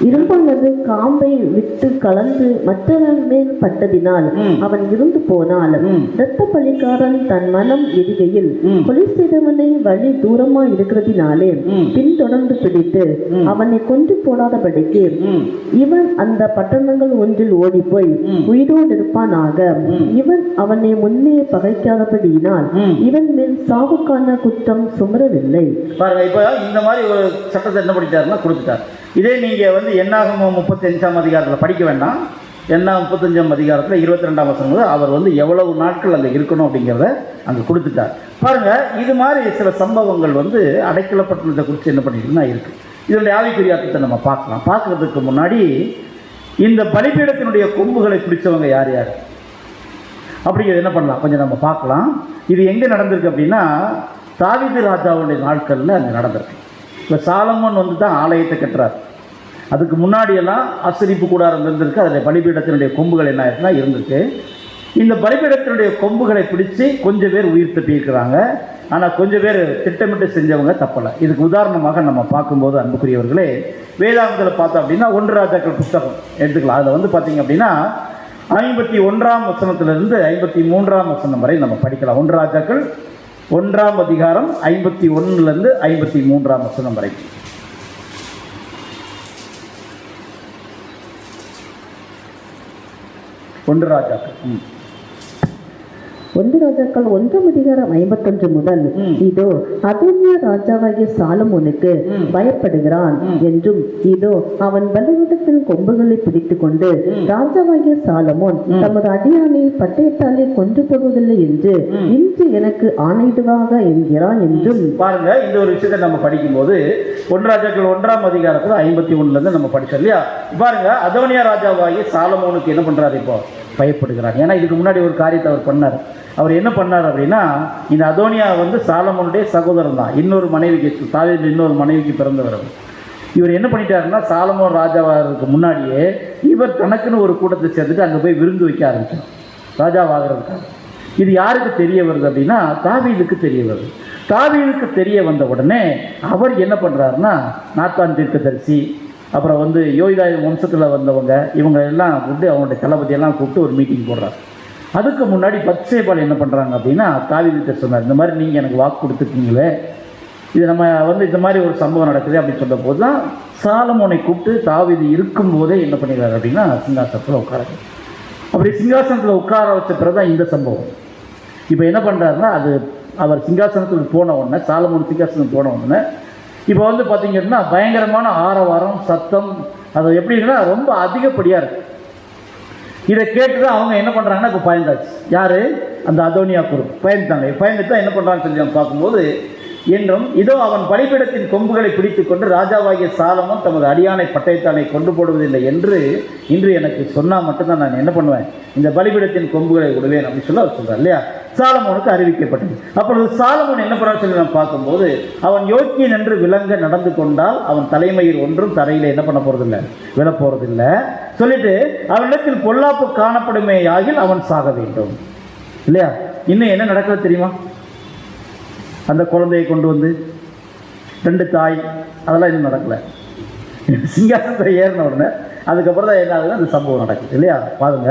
இரும்பானது காம்பை விட்டு கலந்து மற்றவன் மேல் பட்டதினால் அவன் இருந்து போனால், இரத்த பழிக்காரன் தன் மனம் எரிகையில் கொலை செய்தவனை வழி தூரமா இருக்கிறதினாலே பின்தொடர்ந்து பிடித்து அவனை கொன்று போடாதபடிக்கு இவன் அந்த பட்டணங்கள் ஒன்றில் ஓடி போய் உயிரோடு இருப்பானாக. இவன் அவனை முன்னே பகைக்காதபடியினால் இவன் மேல் சாவுக்கான குற்றம் சுமரவில்லை. பாருங்க, இப்ப இந்த மாதிரி ஒரு சட்டத்தை என்ன பண்ணிட்டாருன்னா கொடுத்துட்டார். இதே நீங்க என்னாகமம் 35ஆம் அதிகாரத்தில் படிக்க வேண்டாம். என்னாகும் 35ஆம் அதிகாரத்தில் 22ஆம் வசனம் அவர் எவ்வளவு நாட்கள் அங்கே இருக்கணும் அப்படிங்கிறத அங்கே கொடுத்துட்டார். பாருங்க, இது மாதிரி சில சம்பவங்கள் அடைக்கலப்பட்டணத்தை குறித்து என்ன பண்ணிட்டுன்னா இருக்கு. இதனுடைய ஆவிக்குரிய அர்த்தத்தை நம்ம பார்க்கலாம். பார்க்கறதுக்கு முன்னாடி இந்த பலிபீடத்தினுடைய கொம்புகளை பிடிச்சவங்க யார் யார் அப்படிங்கிறது என்ன பண்ணலாம் கொஞ்சம் நம்ம பார்க்கலாம். இது எங்கே நடந்திருக்கு அப்படின்னா தாவீது ராஜாவுடைய நாட்களில் அங்கே நடந்திருக்கு. இப்போ சாலமோன் தான் ஆலயத்தை கட்டுறார். அதுக்கு முன்னாடியெல்லாம் ஆசரிப்பு கூடாரம் இருந்திருக்கு. அதில் பலிபீடத்தினுடைய கொம்புகள் என்ன ஆயிருக்குன்னா இருந்திருக்கு. இந்த பலிபீடத்தினுடைய கொம்புகளை பிடிச்சி கொஞ்சம் பேர் உயிர் தப்பியிருக்கிறாங்க. ஆனால் கொஞ்சம் பேர் திட்டமிட்டு செஞ்சவங்க தப்பலை. இதுக்கு உதாரணமாக நம்ம பார்க்கும்போது அன்புக்குரியவர்களே, வேதாகமத்தில் பார்த்தோம் அப்படின்னா 1 ராஜாக்கள் புத்தகம் எடுத்துக்கலாம். அதில் பார்த்தீங்க அப்படின்னா 51ஆம் வசனத்திலிருந்து 53ஆம் வசனம் வரை நம்ம படிக்கலாம். 1 ராஜாக்கள் 1ஆம் அதிகாரம் 51லேருந்து 53ஆம் வசனம் வரைக்கும். 1 ராஜாக்கள் 1 ராஜாக்கள் 1ஆம் அதிகாரம் 51 முதல், இதோ அதோனியா ராஜாவாகிய சாலமோனுக்கு பயப்படுகிறான் என்றும், இதோ அவன் பலிபீடத்தின் கொம்புகளை பிடித்துக் கொண்டு ராஜாவாகிய சாலமோன் தமது அடியானை பட்டயத்தாலே கொன்று போடுவதில்லை என்று இன்று எனக்கு ஆணையிடுவாக என்கிறான் என்றும். பாருங்க, இந்த ஒரு விஷயத்தை நம்ம படிக்கும்போது 1 ராஜாக்கள் 1ஆம் அதிகாரத்தில் 51லேருந்து நம்ம படிச்சோம் இல்லையா. பாருங்க, அதோனியா ராஜாவாகிய சாலமோனுக்கு என்ன பண்றாரு? இப்போ பயப்படுகிறார். ஏன்னா இதுக்கு முன்னாடி ஒரு காரியத்தை அவர் பண்ணார். அவர் என்ன பண்ணார் அப்படின்னா, இந்த அதோனியா சாலமோனுடைய சகோதரன் தான். இன்னொரு மனைவிக்கு, தாவீது இன்னொரு மனைவிக்கு பிறந்தவர். இவர் என்ன பண்ணிட்டாருன்னா, சாலமோன் ராஜாவாகிறதுக்கு முன்னாடியே இவர் தனக்குன்னு ஒரு கூட்டத்தை சேர்த்துட்டு அங்கே போய் விருந்து வைக்க ஆரம்பித்தார் ராஜாவாகிறதுக்காக. இது யாருக்கு தெரிய வருது அப்படின்னா தாவீதுக்கு தெரிய வருது. தாவீதுக்கு தெரிய வந்த உடனே அவர் என்ன பண்ணுறாருன்னா, நாத்தான் தீர்க்கதரிசி, அப்புறம் யோய்தா வம்சத்தில் வந்தவங்க, இவங்க எல்லாம் கூப்பிட்டு அவங்களுடைய தளபதியெல்லாம் கூப்பிட்டு ஒரு மீட்டிங் போடுறாரு. அதுக்கு முன்னாடி பத்சேபால் என்ன பண்ணுறாங்க அப்படின்னா, தாவீதுகிட்ட சொன்னார், இந்த மாதிரி நீங்கள் எனக்கு வாக்கு கொடுத்துருக்கீங்களே, இது நம்ம இந்த மாதிரி ஒரு சம்பவம் நடக்குது அப்படின்னு சொன்ன போது தான் சாலமோனை கூப்பிட்டு தாவீது இருக்கும்போதே என்ன பண்ணிடுறாரு அப்படின்னா சிங்காசனத்தில் உட்கார. அப்படி சிங்காசனத்தில் உட்கார வச்ச பிறகு தான் இந்த சம்பவம். இப்போ என்ன பண்ணுறாருன்னா, அது அவர் சிங்காசனத்துக்கு போன உடனே, சாலமோன் சிங்காசனத்துக்கு போன உடனே இப்போ பார்த்தீங்கன்னா பயங்கரமான ஆரவாரம், சத்தம், அது எப்படி இருக்குன்னா ரொம்ப அதிகப்படியாக இருக்குது. இதை கேட்டு அவங்க என்ன பண்ணுறாங்கன்னா இப்போ பயந்தாச்சு. யார்? அந்த அதோனியா குரூப் பயந்துட்டாங்க. பயந்துட்டு தான் என்ன பண்ணுறாங்கன்னு சொல்லி நம்ம பார்க்கும்போது, என்றும் இதோ அவன் பலிபீடத்தின் கொம்புகளை பிடித்து கொண்டு ராஜாவாகிய சாலமோன் தமது அடியானை பட்டயத்தானை கொண்டு போடுவதில்லை என்று இன்று எனக்கு சொன்னால் மட்டும்தான் நான் என்ன பண்ணுவேன், இந்த பலிபீடத்தின் கொம்புகளை விடுவேன் அப்படின்னு சொல்லி அவர் சொல்கிறார் இல்லையா. சாலமோனுக்கு அறிவிக்கப்பட்டது. அப்பொழுது சாலமோன் என்ன பண்ணான்னு சொல்லி நம்ம பார்க்கும்போது, அவன் யோக்கியன் என்று விளங்க நடந்து கொண்டால் அவன் தலைமையில் ஒன்றும் தரையில் என்ன பண்ண போகிறதில்லை, விழ போகிறதில்லை சொல்லிட்டு, அவனிடத்தில் பொல்லாப்பு காணப்படுமே ஆகில் அவன் சாக வேண்டும் இல்லையா. இன்னும் என்ன நடக்கிறது தெரியுமா? அந்த குழந்தையை கொண்டு 2 தாய், அதெல்லாம் இன்னும் நடக்கலை. சிங்காசனத்தில் ஏறின உடனே அதுக்கப்புறம் தான் என்ன ஆகுதுன்னா அந்த சம்பவம் நடக்குது இல்லையா. பாருங்க,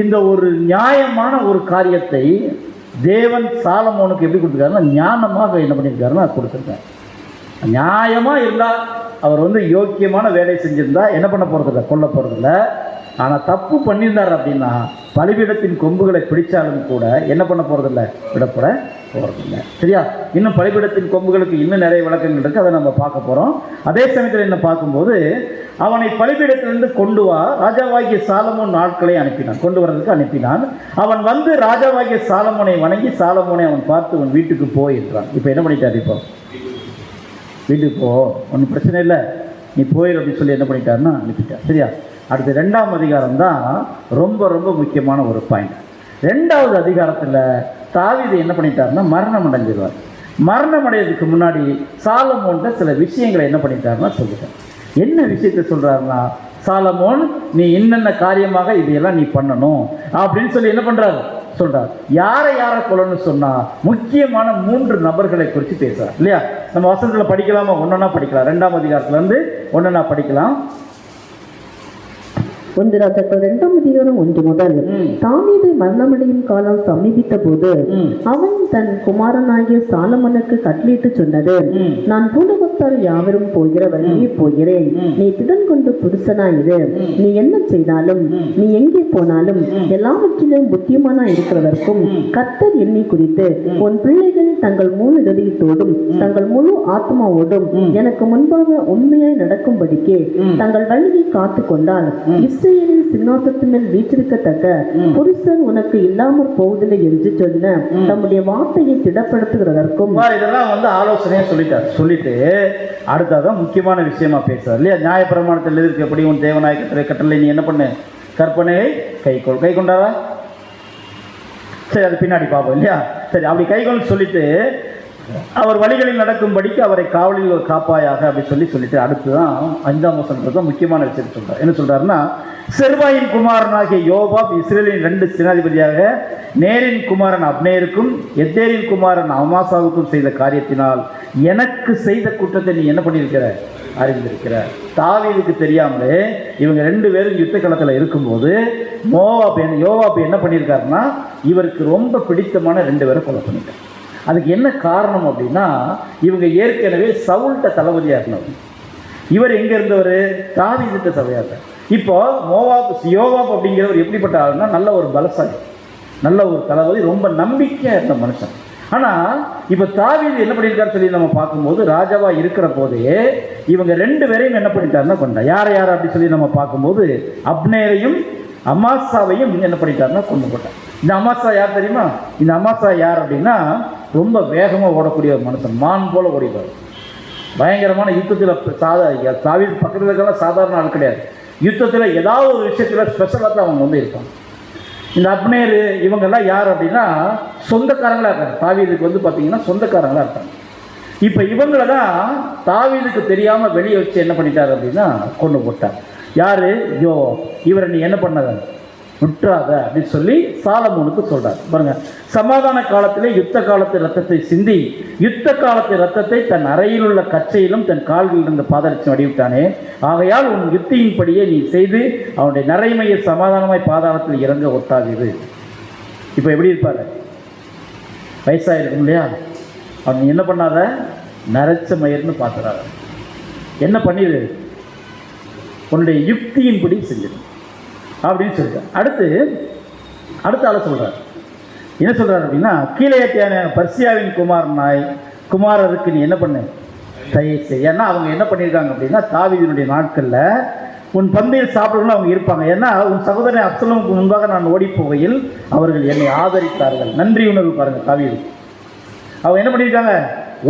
இந்த ஒரு நியாயமான ஒரு காரியத்தை தேவன் சாலமோனுக்கு எப்படி கொடுத்துருக்காருன்னா, ஞானமாக என்ன பண்ணியிருக்காருன்னா கொடுத்துருக்காரு. நியாயமாக இருந்தால் அவர் யோக்கியமான வேலை செஞ்சிருந்தா என்ன பண்ண போகிறதில்ல, கொல்ல போகிறதில்ல. ஆனால் தப்பு பண்ணியிருந்தார் அப்படின்னா பலிபீடத்தின் கொம்புகளை பிடிச்சாலும் கூட என்ன பண்ண போகிறதில்ல, விடப்பட போகிறதில்லை சரியா. இன்னும் பலிபீடத்தின் கொம்புகளுக்கு இன்னும் நிறைய விளக்கங்கள் இருக்குது, அதை நம்ம பார்க்க போகிறோம். அதே சமயத்தில் என்ன பார்க்கும்போது, அவனை பலிபீடத்திலிருந்து கொண்டு வா, ராஜாவாகிய சாலமோன் ஆட்களை அனுப்பினான், கொண்டு வரதுக்கு அனுப்பினான். அவன் ராஜாவாகிய சாலமோனை வணங்கி சாலமோனை அவன் பார்த்து உன் வீட்டுக்கு போய் என்றான். இப்போ என்ன பண்ணிட்டார்? இப்போ வீட்டுக்கு போ, ஒன்றும் பிரச்சனை இல்லை, நீ போயிரு அப்படின்னு சொல்லி என்ன பண்ணிட்டாருன்னா அனுப்பிட்டார் சரியா. அடுத்து 2ஆம் அதிகாரம் தான் ரொம்ப ரொம்ப முக்கியமான ஒரு பாயிண்ட். 2வது அதிகாரத்தில் தாவீது என்ன பண்ணிட்டாருன்னா மரணம் அடைஞ்சிருவார். மரணம் அடைகிறதுக்கு முன்னாடி சாலமோன்கிட்ட சில விஷயங்களை என்ன பண்ணிட்டாருன்னா சொல்லிட்டார். என்ன விஷயத்தை சொல்கிறாருன்னா, சாலமோன் நீ என்னென்ன காரியமாக இதையெல்லாம் நீ பண்ணணும் அப்படின்னு சொல்லி என்ன பண்ணுறாரு சொல்கிறார். யாரை கொல்லணும்னு சொன்னால் முக்கியமான 3 நபர்களை குறித்து பேசுகிறார் இல்லையா. நம்ம வசனத்தில் படிக்கலாமா? ஒன்றா படிக்கலாம். 2ஆம் அதிகாரத்துலேருந்து ஒன்றா படிக்கலாம். 1 ராஜாக்கள் 2ஆம் அதிகாரம் 1 முதல். தாவீது மரணமடையும் காலம் சமீபித்த போது அவன் தன் குமாரனாகிய சாலமோனுக்கு கட்டளையிட்டு சொன்னது, நான் பூலோகத்தார் யாவரும் போகிற வழியே போகிறேன். நீ திடன் கொண்டு புருஷனாயிரு. நீ என்ன செய்தாலும் நீ எங்கே போனாலும் எல்லாவற்றிலும் புத்தியமானா இருக்கிறதற்கும் கர்த்தர் என்னை குறித்து உன் பிள்ளைகள் தங்கள் முழு இதயத்தோடும் தங்கள் முழு ஆத்மாவோடும் எனக்கு முன்பாக உண்மையாய் நடக்கும்படிக்கு தங்கள் வழியை காத்து கொண்டால் இஸ்ரவேலின் சிங்காசனத்தின் மேல் வீற்றிருக்கத்தக்க புருஷன் உனக்கு இல்லாமற் போவதில்லை என்று சொன்ன தம்முடைய வார்த்தையை திடப்படுத்துகிறதற்கும் இதெல்லாம் வந்து ஆலோசனையா சொல்லிட்டு அடுத்ததான் முக்கியமான விஷயமா பேசுறாரு இல்லையா? நியாயப்பிரமாணத்தில் இருக்கப்படி உன் தேவநாயகத்திலே கட்டளை நீ என்ன பண்ணு, கற்பனையை கை கொண்டாரா? சரி, அது பின்னாடி பார்ப்போம் இல்லையா? சரி, அப்படி கைகொண்டு சொல்லிட்டு அவர் வழிகளில் நடக்கும்படிக்கு அவரை காவலில் காப்பாயாக அப்படி சொல்லிட்டு அடுத்துதான் 5ஆம் வசனத்துல தான் முக்கியமான விஷயம் சொல்றார். என்ன சொல்றாருன்னா, செர்பாயின் குமாரனாகிய யோவாப் இஸ்ரேலின் 2 சேனாதிபதியாக நேரின் குமாரன் அப்னேருக்கும் எத்தேரின் குமாரன் அமாசாவுக்கும் செய்த காரியத்தினால் எனக்கு செய்த குற்றத்தை நீ என்ன பண்ணியிருக்கிற, அறிந்திருக்கிற. தாவீதுக்கு தெரியாமலே இவங்க 2 பேரும் யுத்த களத்தில் இருக்கும்போது யோவாப் என்ன பண்ணியிருக்காருன்னா, இவருக்கு ரொம்ப பிடித்தமான 2 பேரை கொலை பண்ணிட்டார். அதுக்கு என்ன காரணம் அப்படின்னா, இவங்க ஏற்கனவே சவுல்ட்ட தளபதியாக இருந்தவர். இவர் எங்கே இருந்தவர்? தாவீதுட்ட சபையாக. இப்போ யோவாப் அப்படிங்கிறவர் எப்படிப்பட்ட ஆளுன்னா, நல்ல ஒரு பலசாலி, நல்ல ஒரு தளபதி, ரொம்ப நம்பிக்கையாக இருந்த மனுஷன். ஆனால் இப்போ தாவீது என்ன பண்ணியிருக்காரு சொல்லி நம்ம பார்க்கும்போது, ராஜாவாக இருக்கிற போதே இவங்க 2 பேரையும் என்ன பண்ணிட்டாருன்னா கொண்டா. யார் அப்படி சொல்லி நம்ம பார்க்கும்போது, அப்னேரையும் அமாசாவையும் என்ன பண்ணிட்டாருன்னா கொண்டு போட்டார். இந்த அமாசா யார் தெரியுமா? இந்த அமாசா யார் அப்படின்னா, ரொம்ப வேகமாக ஓடக்கூடிய ஒரு மனுஷன், மான் போல ஓடிப்பார். பயங்கரமான யுத்தத்தில் தாவீது பக்கத்தில் இருக்கலாம் சாதாரண ஆள் கிடையாது. யுத்தத்தில் ஏதாவது ஒரு விஷயத்தில் ஸ்பெஷலாக தான் அவங்க வந்து இருப்பாங்க. இந்த அப்னேரு இவங்கெல்லாம் யார் அப்படின்னா சொந்தக்காரங்களாக இருக்காங்க. தாவீதுக்கு வந்து பார்த்தீங்கன்னா சொந்தக்காரங்களாக இருக்காங்க. இப்போ இவங்களை தான் தாவீதுக்கு தெரியாமல் வெளியே வச்சு என்ன பண்ணிட்டார் அப்படின்னா கொண்டு போட்டார். யார்? யோவாப். இவரை நீ என்ன பண்ணாத, விட்டுறாத அப்படின்னு சொல்லி சாலமோனுக்கு சொல்றார். பாருங்க, சமாதான காலத்திலே யுத்த காலத்து ரத்தத்தை சிந்தி யுத்த காலத்து ரத்தத்தை தன் அறையில் உள்ள கச்சையிலும் தன் கால்களில் இருந்த பாதாளத்தில் வடிவிட்டானே, ஆகையால் உன் யுத்தியின்படியே நீ செய்து அவனுடைய நரைமையை சமாதானமாய் பாதாளத்தில் இறங்க ஒட்டாதீது. இப்போ எப்படி இருப்பாரு? வயசாயிருக்கும் இல்லையா? அவன் என்ன பண்ணாத, நரைச்ச மயிர்னு பார்க்குறாரு. என்ன பண்ணிடு, உன்னுடைய யுக்தியின்படி செஞ்சிடு அப்படின்னு சொல்லிட்டார். அடுத்த ஆளை சொல்கிறார். என்ன சொல்கிறார் அப்படின்னா, கீழேத்தியான பர்சியாவின் குமாரருக்கு நீ என்ன பண்ணு, தயை செய். ஏன்னா அவங்க என்ன பண்ணியிருக்காங்க அப்படின்னா, தாவீதினுடைய நாட்களில் உன் பந்தையில் சாப்பிடணும்னு அவங்க இருப்பாங்க. ஏன்னா உன் சகோதரன் அப்சலோமுக்கு முன்பாக நான் ஓடி போகையில் அவர்கள் என்னை ஆதரித்தார்கள். நன்றி உணர்வு பாருங்கள் தாவீது. அவங்க என்ன பண்ணியிருக்காங்க,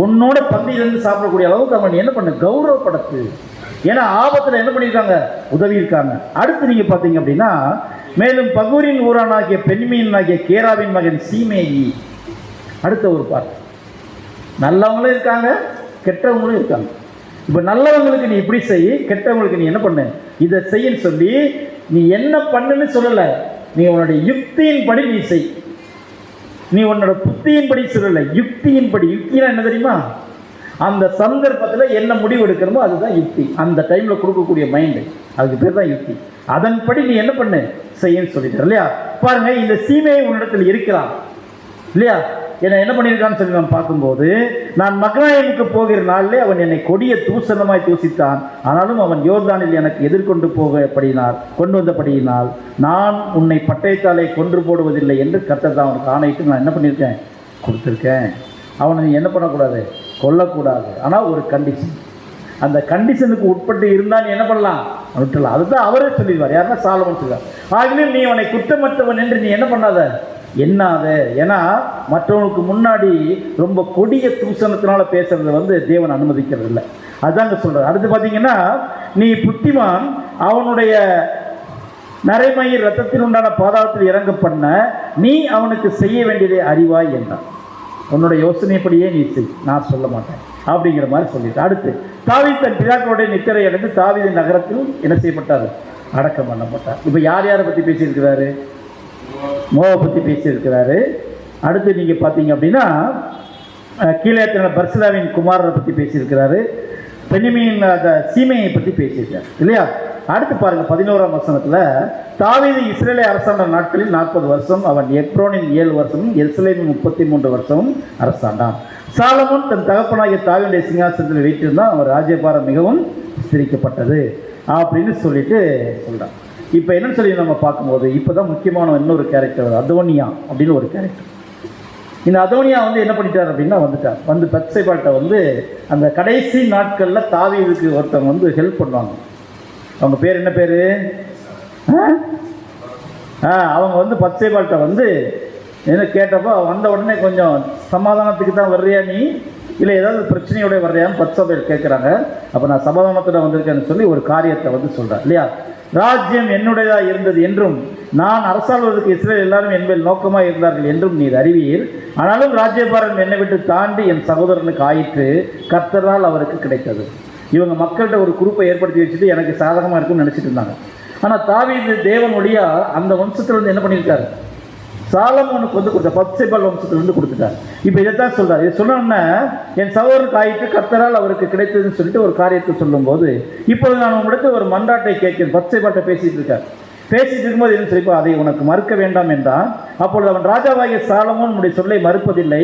உன்னோட பந்தையிலிருந்து சாப்பிடக்கூடிய அளவுக்கு அவங்க என்ன பண்ண, கௌரவப்படுத்து. ஏன்னா ஆபத்தில் என்ன பண்ணியிருக்காங்க, உதவி இருக்காங்க. அடுத்து நீங்கள் பார்த்தீங்க அப்படின்னா, மேலும் பகூரின் ஊரானாகிய பெண்மீனாகிய கேராவின் மகன் சீமேயி. அடுத்த ஒரு பாட்டு, நல்லவங்களும் இருக்காங்க கெட்டவங்களும் இருக்காங்க. இப்போ நல்லவங்களுக்கு நீ இப்படி செய், கெட்டவங்களுக்கு நீ என்ன பண்ணு, இதை செய்யன்னு சொல்லி நீ என்ன பண்ணுன்னு சொல்லலை, நீ உன்னுடைய யுக்தியின்படி நீ செய். நீ உன்னோட புத்தியின்படி சொல்லலை, யுக்தியின்படி. யுக்தினா என்ன தெரியுமா? அந்த சந்தர்ப்பத்தில் என்ன முடிவு எடுக்கிறமோ அதுதான் யுக்தி. அந்த டைமில் கொடுக்கக்கூடிய மைண்டு, அதுக்கு பேர் தான் யுக்தி. அதன்படி நீ என்ன பண்ணு, செய்யன்னு சொல்லிட்டு இல்லையா? பாருங்க, இந்த சீமையை உன்னிடத்தில் இருக்கிறான் இல்லையா? என்ன பண்ணியிருக்கான்னு சொல்லி நாம் பார்க்கும்போது, நான் மக்னாயிமுக்கு போகிற நாளிலே அவன் என்னை கொடிய தூசணமாய் தூசித்தான். ஆனாலும் அவன் யோர்தானில் எனக்கு எதிர்கொண்டு கொண்டு வந்தபடியினால் நான் உன்னை பட்டயத்தாலே கொன்று போடுவதில்லை என்று கர்த்தர் தான் அவனுக்கு ஆணையிட்டு நான் என்ன பண்ணியிருக்கேன், கொடுத்துருக்கேன். அவனை நீ என்ன பண்ணக்கூடாது, கொல்லக்கூடாது. ஆனால் ஒரு கண்டிஷன், அந்த கண்டிஷனுக்கு உட்பட்டு இருந்தால் நீ என்ன பண்ணலாம், விட்டுலாம். அதுதான் அவரே சொல்லிடுவார். யாருன்னா சாலமோன் சொல்லுவார். ஆகிலும் நீ அவனை குற்றமற்றவன் என்று நீ என்ன பண்ணாத, என்னாத. ஏன்னா மற்றவனுக்கு முன்னாடி ரொம்ப கொடிய தூசணத்தினால பேசுறதை வந்து தேவன் அனுமதிக்கிறது இல்லை. அதுதாங்க சொல்றாரு. அடுத்து பார்த்தீங்கன்னா, நீ புத்திமான், அவனுடைய நரைமயிர் ரத்தத்தில் உண்டான பாதாளத்தில் இறங்க பண்ண நீ அவனுக்கு செய்ய வேண்டியதை அறிவாய் என்றான். உன்னோட யோசனைப்படியே நீ செய், நான் சொல்ல மாட்டேன் அப்படிங்கிற மாதிரி சொல்லிட்டு. அடுத்து தாவீது தன் பிதாக்களுடைய நித்திரை அடைந்து தாவீதின் நகரத்தில் என்ன செய்யப்பட்டார், அடக்கம் பண்ணப்பட்டார். இப்போ யார் யாரை பற்றி பேசியிருக்கிறாரு, மோவாபை பற்றி பேசியிருக்கிறாரு. அடுத்து நீங்கள் பார்த்தீங்க அப்படின்னா, கீழேத்தின பர்சிலாவின் குமாரரை பற்றி பேசியிருக்கிறாரு. பெண்ணிமையின் சீமையை பற்றி பேசியிருக்காரு இல்லையா? அடுத்து பாருங்க 11ஆம் வசனத்தில், தாவீது இஸ்ரேலை அரசாண்ட நாட்களில் 40 வருஷம், அவன் எப்ரோனில் 7 வருஷமும் எருசலேமில் 33 வருஷமும் அரசாண்டான். சாலமோன் தன் தகப்பனாகிய தாவீதுடைய சிங்காசனத்தில் வைத்திருந்தான், அவர் ராஜ்யபாரம் மிகவும் விஸ்தரிக்கப்பட்டது அப்படின்னு சொல்லிட்டு சொல்கிறான். இப்போ என்னன்னு சொல்லி நம்ம பார்க்கும்போது இப்போ தான் முக்கியமான இன்னொரு கேரக்டர் அதோனியா அப்படின்னு ஒரு கேரக்டர். இந்த அதோனியா என்ன பண்ணிட்டார் அப்படின்னா வந்து பத்சேபாள்கிட்ட அந்த கடைசி நாட்களில் தாவீதுக்கு ஒருத்தவங்க ஹெல்ப் பண்ணுவாங்க. அவங்க பேர் என்ன பேர்? அவங்க பத்சேபாள்கிட்ட என்ன கேட்டப்போ வந்த உடனே கொஞ்சம் சமாதானத்துக்கு தான் வர்றியா நீ, இல்லை ஏதாவது பிரச்சனையோட வர்றியான்னு பத்சேபாள் கேட்குறாங்க. அப்போ நான் சமாதானத்தோட வந்திருக்கேன்னு சொல்லி ஒரு காரியத்தை சொல்கிறேன் இல்லையா. ராஜ்யம் என்னுடையதாக இருந்தது என்றும் நான் அரசாள்வதற்கு இஸ்ரேல் எல்லாரும் என்பதில் நோக்கமாக இருந்தார்கள் என்றும் நீர் அறிவீர். ஆனாலும் ராஜ்யபாரம் என்னை விட்டு தாண்டி என் சகோதரனுக்கு ஆயிற்று, கர்த்தரால் அவருக்கு கிடைத்தது. இவங்க மக்கள்கிட்ட ஒரு குரூப்பை ஏற்படுத்தி வச்சுட்டு எனக்கு சாதகமாக இருக்குன்னு நினச்சிட்டு இருந்தாங்க. ஆனால் தாவீது தேவன் வழியாக அந்த வம்சத்தில் என்ன பண்ணியிருக்காரு, சாலமோனுக்கு கொடுத்த பத்சேபாள் வம்சத்திலிருந்து கொடுத்துட்டார். இப்போ இதைத்தான் சொல்கிறார். இது சொன்னோன்னே என் சகோதரருக்கு ஆயிட்டு கர்த்தரால் அவருக்கு கிடைத்ததுன்னு சொல்லிட்டு ஒரு காரியத்தை சொல்லும்போது, இப்பொழுது நான் உங்களிடத்து ஒரு மன்றாட்டை கேட்கிறேன். பத்சேபாள்கிட்ட பேசிகிட்டு இருக்கும்போது என்ன சொல்லிப்போ, அதை உனக்கு மறுக்க வேண்டாம் என்றான். அப்பொழுது அவன், ராஜாவாகிய சாலமோன் உன்னுடைய சொல்லை மறுப்பதில்லை,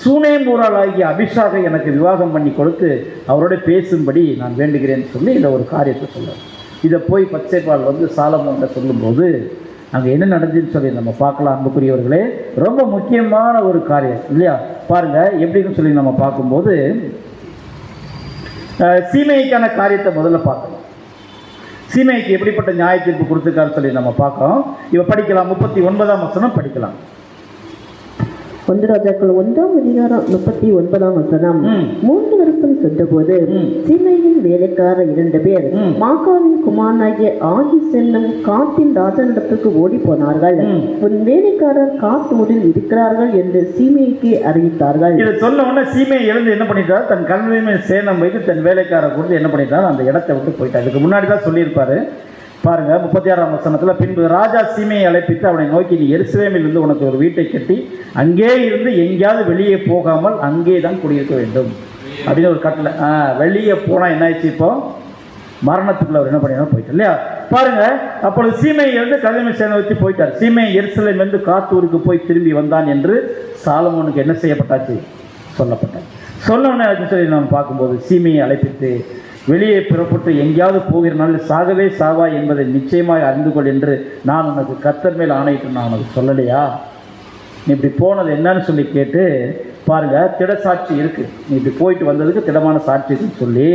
சூனேம் ஊராளாகிய அபிஷாகை எனக்கு விவாகம் பண்ணி கொடுத்து அவரோட பேசும்படி நான் வேண்டுகிறேன்னு சொல்லி இந்த ஒரு காரியத்தை சொல்கிறார். இதை போய் பத்சேபாள் சாலமோன்கிட்ட சொல்லும்போது அங்கே என்ன நடந்துன்னு சொல்லி நம்ம பார்க்கலாம். அன்புக்குரியவர்களே, ரொம்ப முக்கியமான ஒரு காரியம் இல்லையா. பாருங்கள் எப்படின்னு சொல்லி நம்ம பார்க்கும்போது சீமைக்கான காரியத்தை முதல்ல பார்க்கணும். சீமைக்கு எப்படிப்பட்ட நியாய தீர்ப்பு கொடுத்துருக்காருன்னு சொல்லி நம்ம பார்க்கணும். இப்போ படிக்கலாம். 39ஆம் வசனம் படிக்கலாம். 1 ராஜாக்கள் 1ஆம் அதிகாரம் 39ஆம் வசனம். 3 வருஷம் சென்றபோது சீமையின் வேலைக்காரர் 2 பேர் மாக்காவின் குமாரனாகிய ஆகிஸ் என்னும் காட்டின் ராஜனிடத்துக்கு ஓடி போனார்கள். உன் வேலைக்காரர் காட்டூரில் இருக்கிறார்கள் என்று சீமைக்கு அறிவித்தார்கள். இதை சொன்ன உடனே சீமை எழுந்து என்ன பண்ணிட்டார், தன் கண்ணில் சேனம் வைத்து தன் வேலைக்காரர் கொடுத்து என்ன பண்ணிட்டார், அந்த இடத்தை விட்டு போயிட்டார். இதுக்கு முன்னாடி தான் சொல்லியிருப்பாரு பாருங்க. 36ஆம் வசனத்தில், பின்பு ராஜா சீமையை அழைப்பித்து அவனை நோக்கி, நீ எருசலேமில் இருந்து உனக்கு ஒரு வீட்டை கட்டி அங்கே இருந்து எங்கேயாவது வெளியே போகாமல் அங்கே தான் குடியிருக்க வேண்டும் அப்படின்னு ஒரு கட்டளை. வெளியே போனால் என்ன ஆயிடுச்சு, இப்போ மரணத்துக்குள்ள அவர் என்ன பண்ணினா போயிட்டு இல்லையா. பாருங்க, அப்பொழுது சீமையை இருந்து கல்வி சேனை வச்சு போயிட்டார். சீமையை எருசலேம் இருந்து காத்தூருக்கு போய் திரும்பி வந்தான் என்று சாலமோனுக்கு என்ன செய்யப்பட்டாச்சு, சொல்லப்பட்டார். சொன்னோன்னே சொல்லி நாம் பார்க்கும்போது சீமையை அழைப்பித்து வெளியே புறப்பட்டு எங்கேயாவது போகிறனால சாகவே சாவா என்பதை நிச்சயமாக அறிந்து கொள் என்று நான் உனக்கு கர்த்தர் மேல் ஆணையிட்டு நான் உனக்கு சொல்லலையா, நீ இப்படி போனது என்னன்னு சொல்லி கேட்டு பாருங்கள். திட சாட்சி இருக்குது, நீ இப்படி போயிட்டு வந்ததுக்கு திடமான சாட்சின்னு சொல்லி,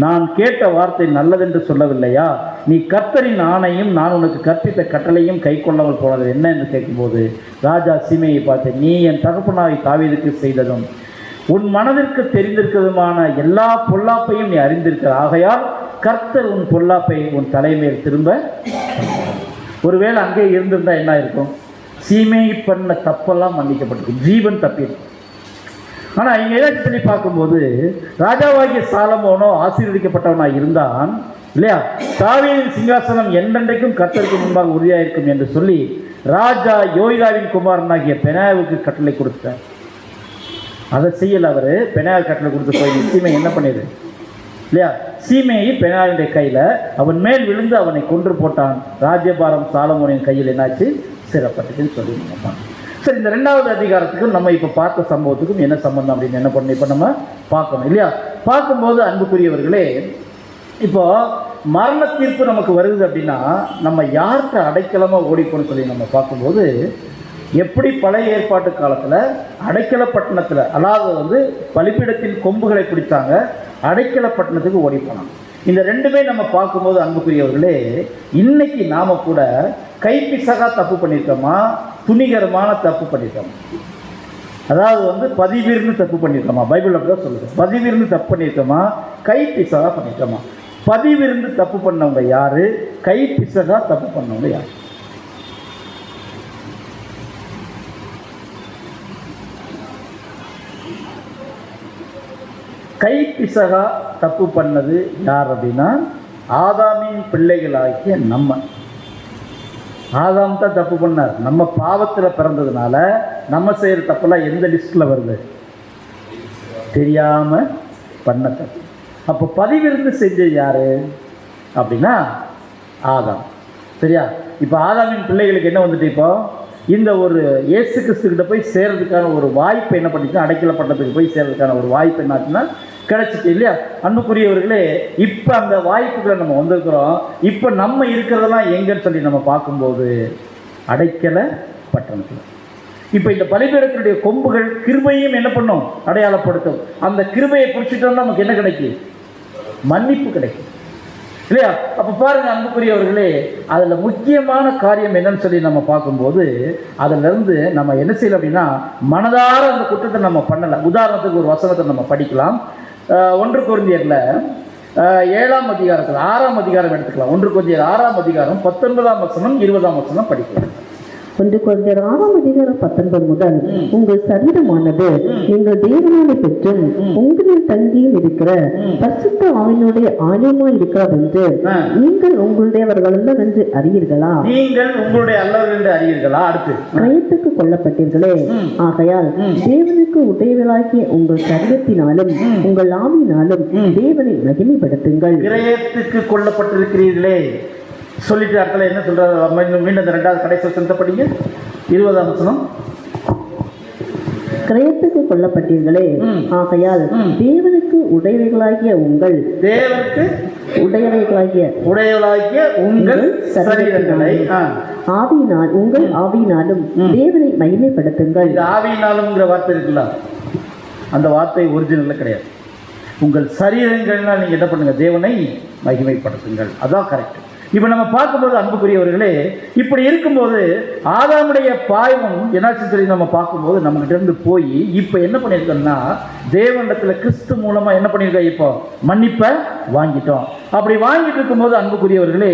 நான் கேட்ட வார்த்தை நல்லதென்று சொல்லவில்லையா, நீ கர்த்தரின் ஆணையும் நான் உனக்கு கற்பித்த கட்டளையும் கை கொள்ளாமல் போனது என்ன என்று கேட்கும்போது ராஜா சீமையை பார்த்து, நீ என் தகப்பனாய் தாவீதுக்கு செய்ததும் உன் மனதிற்கு தெரிந்திருக்கிறதுமான எல்லா பொல்லாப்பையும் நீ அறிந்திருக்கிற, ஆகையால் கர்த்தர் உன் பொல்லாப்பை உன் தலைமையில் திரும்ப. ஒருவேளை அங்கே இருந்திருந்தால் என்ன இருக்கும், சீமை பண்ண தப்பெல்லாம் மன்னிக்கப்பட்டிருக்கும், ஜீவன் தப்பியிருக்கும். ஆனால் இங்கே ஏதாச்சும் சொல்லி பார்க்கும்போது ராஜாவாகிய சாலமோனோ ஆசீர்வதிக்கப்பட்டவனாக இருந்தான் இல்லையா. தாவீதின் சிங்காசனம் என்றென்றைக்கும் கர்த்தருக்கு முன்பாக உறுதியாக இருக்கும் என்று சொல்லி ராஜா யோய்தாவின் குமாரனாகிய பெனாயாவுக்கு கட்டளை கொடுத்தார். அதை செய்யலை அவர். பெனாயாவுக்கு கட்டளை கொடுத்து போய் சீமை என்ன பண்ணிடு இல்லையா, சீமையை பெனாயாவுடைய கையில் அவன் மேல் விழுந்து அவனை கொன்று போட்டான். ராஜ்யபாரம் சாலமோனின் கையில் என்னாச்சு, சிறப்பட்டுச்சுன்னு சொல்லி நம்ம. சரி, இந்த 2வது அதிகாரத்துக்கும் நம்ம இப்போ பார்த்த சம்பவத்துக்கும் என்ன சம்பந்தம் அப்படின்னு என்ன பண்ணணும் இப்போ நம்ம பார்க்கணும் இல்லையா. பார்க்கும்போது அன்புக்குரியவர்களே, இப்போ மரண தீர்ப்பு நமக்கு வருது அப்படின்னா நம்ம யார்கிட்ட அடைக்கலமாக ஓடிப்போன்னு சொல்லி நம்ம பார்க்கும்போது, எப்படி பழைய ஏற்பாட்டு காலத்தில் அடைக்கலப்பட்டினத்தில், அதாவது பலிப்பீடத்தின் கொம்புகளை பிடித்தாங்க, அடைக்கலப்பட்டினத்துக்கு ஓடி போனாங்க. இந்த ரெண்டுமே நம்ம பார்க்கும்போது அன்புக்குரியவர்களே, இன்னைக்கு நாம் கூட கைப்பிசகா தப்பு பண்ணியிருக்கோமா, துணிகரமான தப்பு பண்ணியிருக்கோமா, அதாவது பதிவிருந்து தப்பு பண்ணியிருக்கோமா, பைபிள் அப்படி தான் சொல்லுது. பதிவிருந்து தப்பு பண்ணியிருக்கோமா, கைப்பிசகா பண்ணியிருக்கோமா. பதிவிருந்து தப்பு பண்ணவங்க யார், கைப்பிசகா தப்பு பண்ணவங்க யார்? கைப்பிசகா தப்பு பண்ணது யார் அப்படின்னா ஆதாமின் பிள்ளைகளாகிய நம்ம. ஆதாம் தான் தப்பு பண்ணார். நம்ம பாவத்தில் பிறந்ததுனால நம்ம செய்கிற தப்பெல்லாம் எந்த லிஸ்ட்டில் வருது, தெரியாமல் பண்ண தப்பு. அப்போ பதிவிருந்து செஞ்சது யார் அப்படின்னா ஆதாம். சரியா? இப்போ ஆதாமின் பிள்ளைகளுக்கு என்ன வந்துட்டு இப்போ இந்த ஒரு இயேசு கிறிஸ்துக்கிட்ட போய் சேர்றதுக்கான ஒரு வாய்ப்பு என்ன பண்ணிச்சுன்னா, அடைக்கலப்பட்டதுக்கு போய் சேர்றதுக்கான ஒரு வாய்ப்பு என்ன ஆச்சுன்னா கிடைச்சிட்டு இல்லையா? அன்புக்குரியவர்களே, இப்போ அந்த வாய்ப்புகளை நம்ம வந்திருக்கிறோம். இப்போ நம்ம இருக்கிறதெல்லாம் எங்கன்னு சொல்லி நம்ம பார்க்கும்போது அடைக்கல பட்டணத்தில். இப்போ இந்த பலிபீடத்தினுடைய கொம்புகள் கிருபையும் என்ன பண்ணும்? அடையாளப்படுத்தும். அந்த கிருபையை குறிச்சிட்டோம்னா நமக்கு என்ன கிடைக்கும்? மன்னிப்பு கிடைக்கும் இல்லையா? அப்போ பாருங்க அன்புக்குரியவர்களே, அதில் முக்கியமான காரியம் என்னன்னு சொல்லி நம்ம பார்க்கும்போது அதிலிருந்து நம்ம என்ன செய்யலாம் அப்படின்னா, மனதார அந்த குற்றத்தை நம்ம பண்ணலை. உதாரணத்துக்கு ஒரு வசனத்தை நம்ம படிக்கலாம். 1 கொரிந்தியரில் 7ஆம் அதிகாரத்தில் 6ஆம் அதிகாரம் எடுத்துக்கலாம். 1 கொரிந்தியர் 6ஆம் அதிகாரம் 19ஆம் வசனம் 20ஆம் வசனம் படிக்கலாம். 1 கொரிந்தியர் 6ஆம் அதிகாரம் 19 முதல், உங்கள் சரீரமானது நீங்கள் தேவனாலே பெற்றும் உங்களில் தங்கியும் இருக்கிற பரிசுத்த ஆவியினுடைய ஆலயமாய் இருக்கிறது என்று நீங்கள் உங்களுடையவர்கள் அல்ல என்று அறியீர்களா? நீங்கள் உங்களுடைய அல்லவர்கள் என்று அறியீர்களா? அடுத்து, கிரயத்துக்கு கொல்லப்பட்டீர்களே, ஆகையால் தேவனுக்கு உடையவர்களாகிய உங்கள் சரீரத்தினாலும் உங்கள் ஆவியினாலும் தேவனை மகிமைப்படுத்துங்கள். கிரயத்துக்கு கொல்லப்பட்டிருக்கிறீர்களே சொல்லிட்டு இடத்துல என்ன சொல்றாரு? மீண்டும் இந்த 2வது கடைசி வசனத்தை படிங்க. 20ஆம் வசனம். கிரயத்துக்கு கொல்லப்பட்டீர்களே, ஆகையால் தேவனுக்கு உடையவர்களாகிய உங்கள் உங்கள் சரீரங்களை ஆவியினால் உங்கள் ஆவியினாலும் தேவனை மகிமைப்படுத்துங்கள். இந்த ஆவியினாலும்ங்கிற வார்த்தை இருக்குல்ல, அந்த வார்த்தை ஒரிஜினல்ல கிடையாது. உங்கள் சரீரங்கள்னால் நீங்கள் என்ன பண்ணுங்க? தேவனை மகிமைப்படுத்துங்கள். அதான் கரெக்ட். இப்போ நம்ம பார்க்கும்போது அன்புக்குரியவர்களே, இப்படி இருக்கும்போது ஆதாமுடைய பாவம் என்னாச்சு சொல்லி நம்ம பார்க்கும்போது நம்மகிட்ட இருந்து போய் இப்போ என்ன பண்ணியிருக்கோம்னா, தேவனிடத்தில் கிறிஸ்து மூலமாக என்ன பண்ணியிருக்கோம்? இப்போ மன்னிப்பை வாங்கிட்டோம். அப்படி வாங்கிட்டு இருக்கும்போது அன்புக்குரியவர்களே,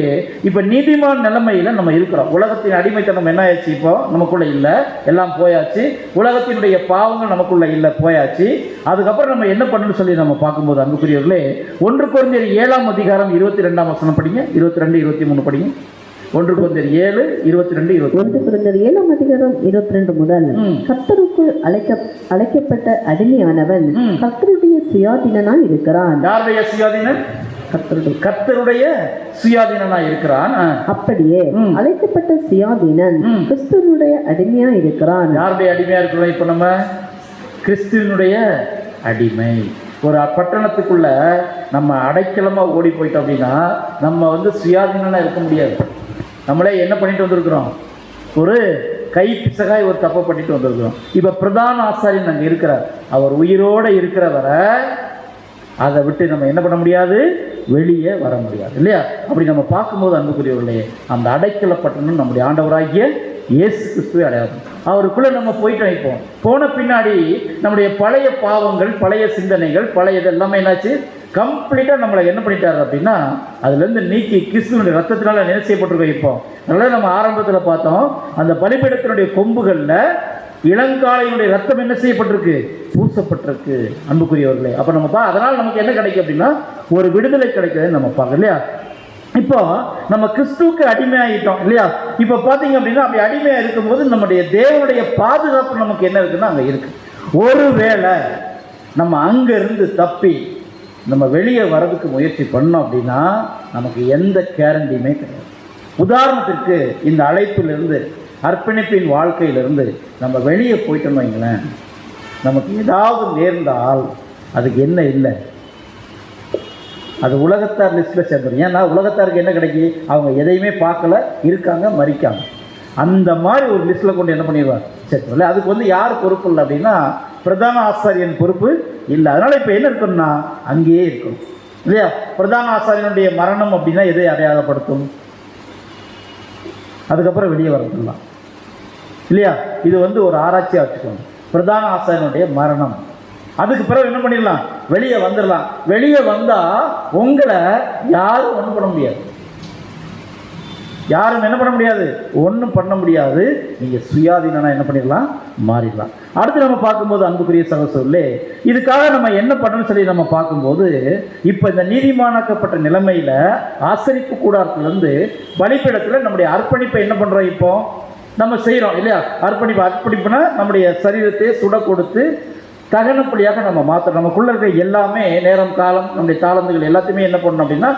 இப்போ நீதிமான் நிலைமையில் நம்ம இருக்கிறோம். உலகத்தின் அடிமைத்தனம் என்ன ஆயிடுச்சு? இப்போ நமக்குள்ள இல்லை, எல்லாம் போயாச்சு. உலகத்தினுடைய பாவங்கள் நமக்குள்ள இல்லை, போயாச்சு. அதுக்கப்புறம் நம்ம என்ன பண்ணணும்னு சொல்லி நம்ம பார்க்கும்போது அன்புக்குரியவர்களே, 1 கொரிந்தியர் 7ஆம் அதிகாரம் 22ஆம் வசனம் படிங்க. 22 23 படிங்க. 1 கொரிந்தியர் 7 22 23. 1 கொரிந்தியர் 7ஆம் அதிகாரம் 22 முதல், கர்த்தருக்குள் அழைக்கப்பட்ட அடிமையானவன் கர்த்தருடைய சுயாதீனனாய் இருக்கிறான். யாருடைய சுயாதீனன்? கர்த்தருடைய சுயாதீனனாய் இருக்கிறான். அப்படியே அழைக்கப்பட்ட சுயாதீனன் கிறிஸ்துவனுடைய அடிமையா இருக்கிறான். யாருடைய அடிமையா இருக்கிறோம்? இப்போ நம்ம கிறிஸ்துவனுடைய அடிமை. ஒரு பட்டணத்துக்குள்ள நம்ம அடைக்கலமாக ஓடி போயிட்டோம் அப்படின்னா நம்ம சுயாதீனமாக இருக்க முடியாது. நம்மளே என்ன பண்ணிட்டு வந்திருக்கிறோம்? ஒரு கை பிசகாய் ஒரு தப்பை பண்ணிட்டு வந்திருக்கிறோம். இப்போ பிரதான ஆசாரியன் அங்கே இருக்கிறார். அவர் உயிரோடு இருக்கிறவரை அதை விட்டு நம்ம என்ன பண்ண முடியாது? வெளியே வர முடியாது இல்லையா? அப்படி நம்ம பார்க்கும்போது அன்புக்குரியவர்களே, அந்த அடைக்கல பட்டணம் நம்முடைய ஆண்டவராகிய இயேசு கிறிஸ்துவை அடையாளம். அவருக்குள்ளே நம்ம போயிட்டோம். இப்போ போன பின்னாடி நம்முடைய பழைய பாவங்கள், பழைய சிந்தனைகள், பழையது எல்லாமே என்னாச்சு? கம்ப்ளீட்டாக நம்மளை என்ன பண்ணிட்டாரு அப்படின்னா அதுலேருந்து நீக்கி கிறிஸ்துவனுடைய ரத்தத்தினால என்ன செய்யப்பட்டிருக்கோம். இப்போ அதனால நம்ம ஆரம்பத்தில் பார்த்தோம், அந்த பலிபீடத்தினுடைய கொம்புகளில் இளங்காளையினுடைய ரத்தம் என்ன செய்யப்பட்டிருக்கு? பூசப்பட்டிருக்கு அன்புக்குரியவர்களே. அப்போ நம்ம அதனால் நமக்கு என்ன கிடைக்கும் அப்படின்னா ஒரு விடுதலை கிடைக்குதுன்னு நம்ம பார்க்க இல்லையா? இப்போ நம்ம கிறிஸ்துவுக்கு அடிமையாகிட்டோம் இல்லையா? இப்போ பார்த்தீங்க அப்படின்னா அப்படி அடிமையாக இருக்கும்போது நம்முடைய தேவனுடைய பாதுகாப்பு நமக்கு என்ன இருக்குன்னா அங்கே இருக்கு. ஒருவேளை நம்ம அங்கேருந்து தப்பி நம்ம வெளியே வர்றதுக்கு முயற்சி பண்ணோம் அப்படின்னா நமக்கு எந்த கேரண்டியுமே கிடையாது. உதாரணத்திற்கு இந்த அழைப்பிலிருந்து, அர்ப்பணிப்பின் வாழ்க்கையிலிருந்து நம்ம வெளியே போயிட்டோம்னு வைங்களேன், நமக்கு ஏதாவது நேர்ந்தால் அதுக்கு என்ன இல்லை? அது உலகத்தார் லிஸ்ட்டில் சேர்ந்துடும். ஏன்னா உலகத்தாருக்கு என்ன கிடைக்கும்? அவங்க எதையுமே பார்க்கல, இருக்காங்க, மறிக்காங்க. அந்த மாதிரி ஒரு லிஸ்ட்டில் கொண்டு என்ன பண்ணிடுவார்? சேர்த்து. அதுக்கு யார் பொறுப்பு இல்லை அப்படின்னா பிரதான ஆசாரியன் பொறுப்பு இல்லை. அதனால் இப்போ என்ன இருக்குன்னா அங்கேயே இருக்கும் இல்லையா? பிரதான ஆசாரியனுடைய மரணம் அப்படின்னா எதை அடையாளப்படுத்தும்? அதுக்கப்புறம் வெளியே வரலாம் இல்லையா? இது ஒரு ஆராய்ச்சியாக வச்சுக்கோங்க. பிரதான ஆசாரியனுடைய மரணம், அதுக்கு பிறகு என்ன பண்ணிடலாம்? வெளியே வந்துடலாம். வெளியே வந்தால் உங்களை யாரும் ஒன்றும் பண்ண முடியாது. யாரும் என்ன பண்ண முடியாது? ஒன்றும் பண்ண முடியாது. நீங்கள் சுயாதீனனா என்ன பண்ணிடலாம்? மாறிடலாம். அடுத்து நம்ம பார்க்கும்போது அன்புக்குரிய சகோதரர்களே, இதுக்காக நம்ம என்ன பண்ணணும்னு சொல்லி நம்ம பார்க்கும்போது, இப்போ இந்த நீதிமானாக்கப்பட்ட நிலைமையில் ஆசரிப்பு கூடாரத்திலிருந்து பலிபீடத்தில் நம்முடைய அர்ப்பணிப்பை என்ன பண்ணுறோம்? இப்போ நம்ம செய்கிறோம் இல்லையா? அர்ப்பணிப்புனா நம்முடைய சரீரத்தை சுட கொடுத்து தகனப்படியாக நம்ம மாற்றணும். நமக்குள்ளே இருக்க எல்லாமே நேரம், காலம், நம்முடைய தாளந்துகள் எல்லாத்தையுமே என்ன பண்ணணும் அப்படின்னா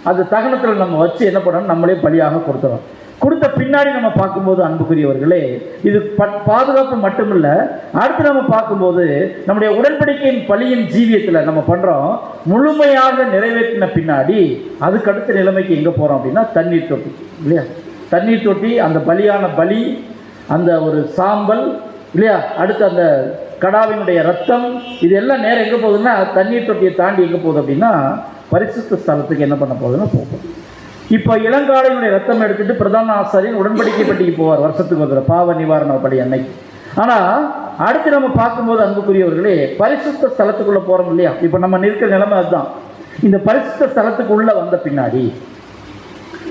அந்த தகனத்தில் நம்ம வச்சு என்ன பண்ணணும், நம்மளே பலியாக கொடுத்துறோம். கொடுத்த பின்னாடி நம்ம பார்க்கும்போது அன்புக்குரியவர்களே, இது பாதுகாப்பு மட்டுமில்ல, அடுத்து நம்ம பார்க்கும்போது நம்முடைய உடன்படிக்கையின் பலியின் ஜீவியத்தில் நம்ம பண்ணுறோம். முழுமையாக நிறைவேற்றின பின்னாடி அதுக்கடுத்த நிலைமைக்கு எங்கே போகிறோம் அப்படின்னா தண்ணீர் தொட்டி இல்லையா? தண்ணீர் தொட்டி, அந்த பலியான பலி, அந்த ஒரு சாம்பல் இல்லையா, அடுத்து அந்த கடாவினுடைய ரத்தம், இது எல்லாம் நேரம் எங்கே போகுதுன்னா தண்ணீர் தொட்டியை தாண்டி எங்கே போகுது அப்படின்னா பரிசுத்த ஸ்தலத்துக்கு என்ன பண்ண போகுதுன்னா போகும். இப்போ இளங்காளையினுடைய ரத்தம் எடுத்துட்டு பிரதான ஆசாரியன் உடன்படிக்கை பட்டிக்கு போவார், வருஷத்துக்கு ஒரு பாவ நிவாரண படி அன்னைக்கு. ஆனால் அடுத்து நம்ம பார்க்கும்போது அன்புக்குரியவர்களே, பரிசுத்த ஸ்தலத்துக்குள்ளே போகிறோம் இல்லையா? இப்போ நம்ம நிற்கிற நிலைமை அதுதான். இந்த பரிசுத்த ஸ்தலத்துக்குள்ளே வந்த பின்னாடி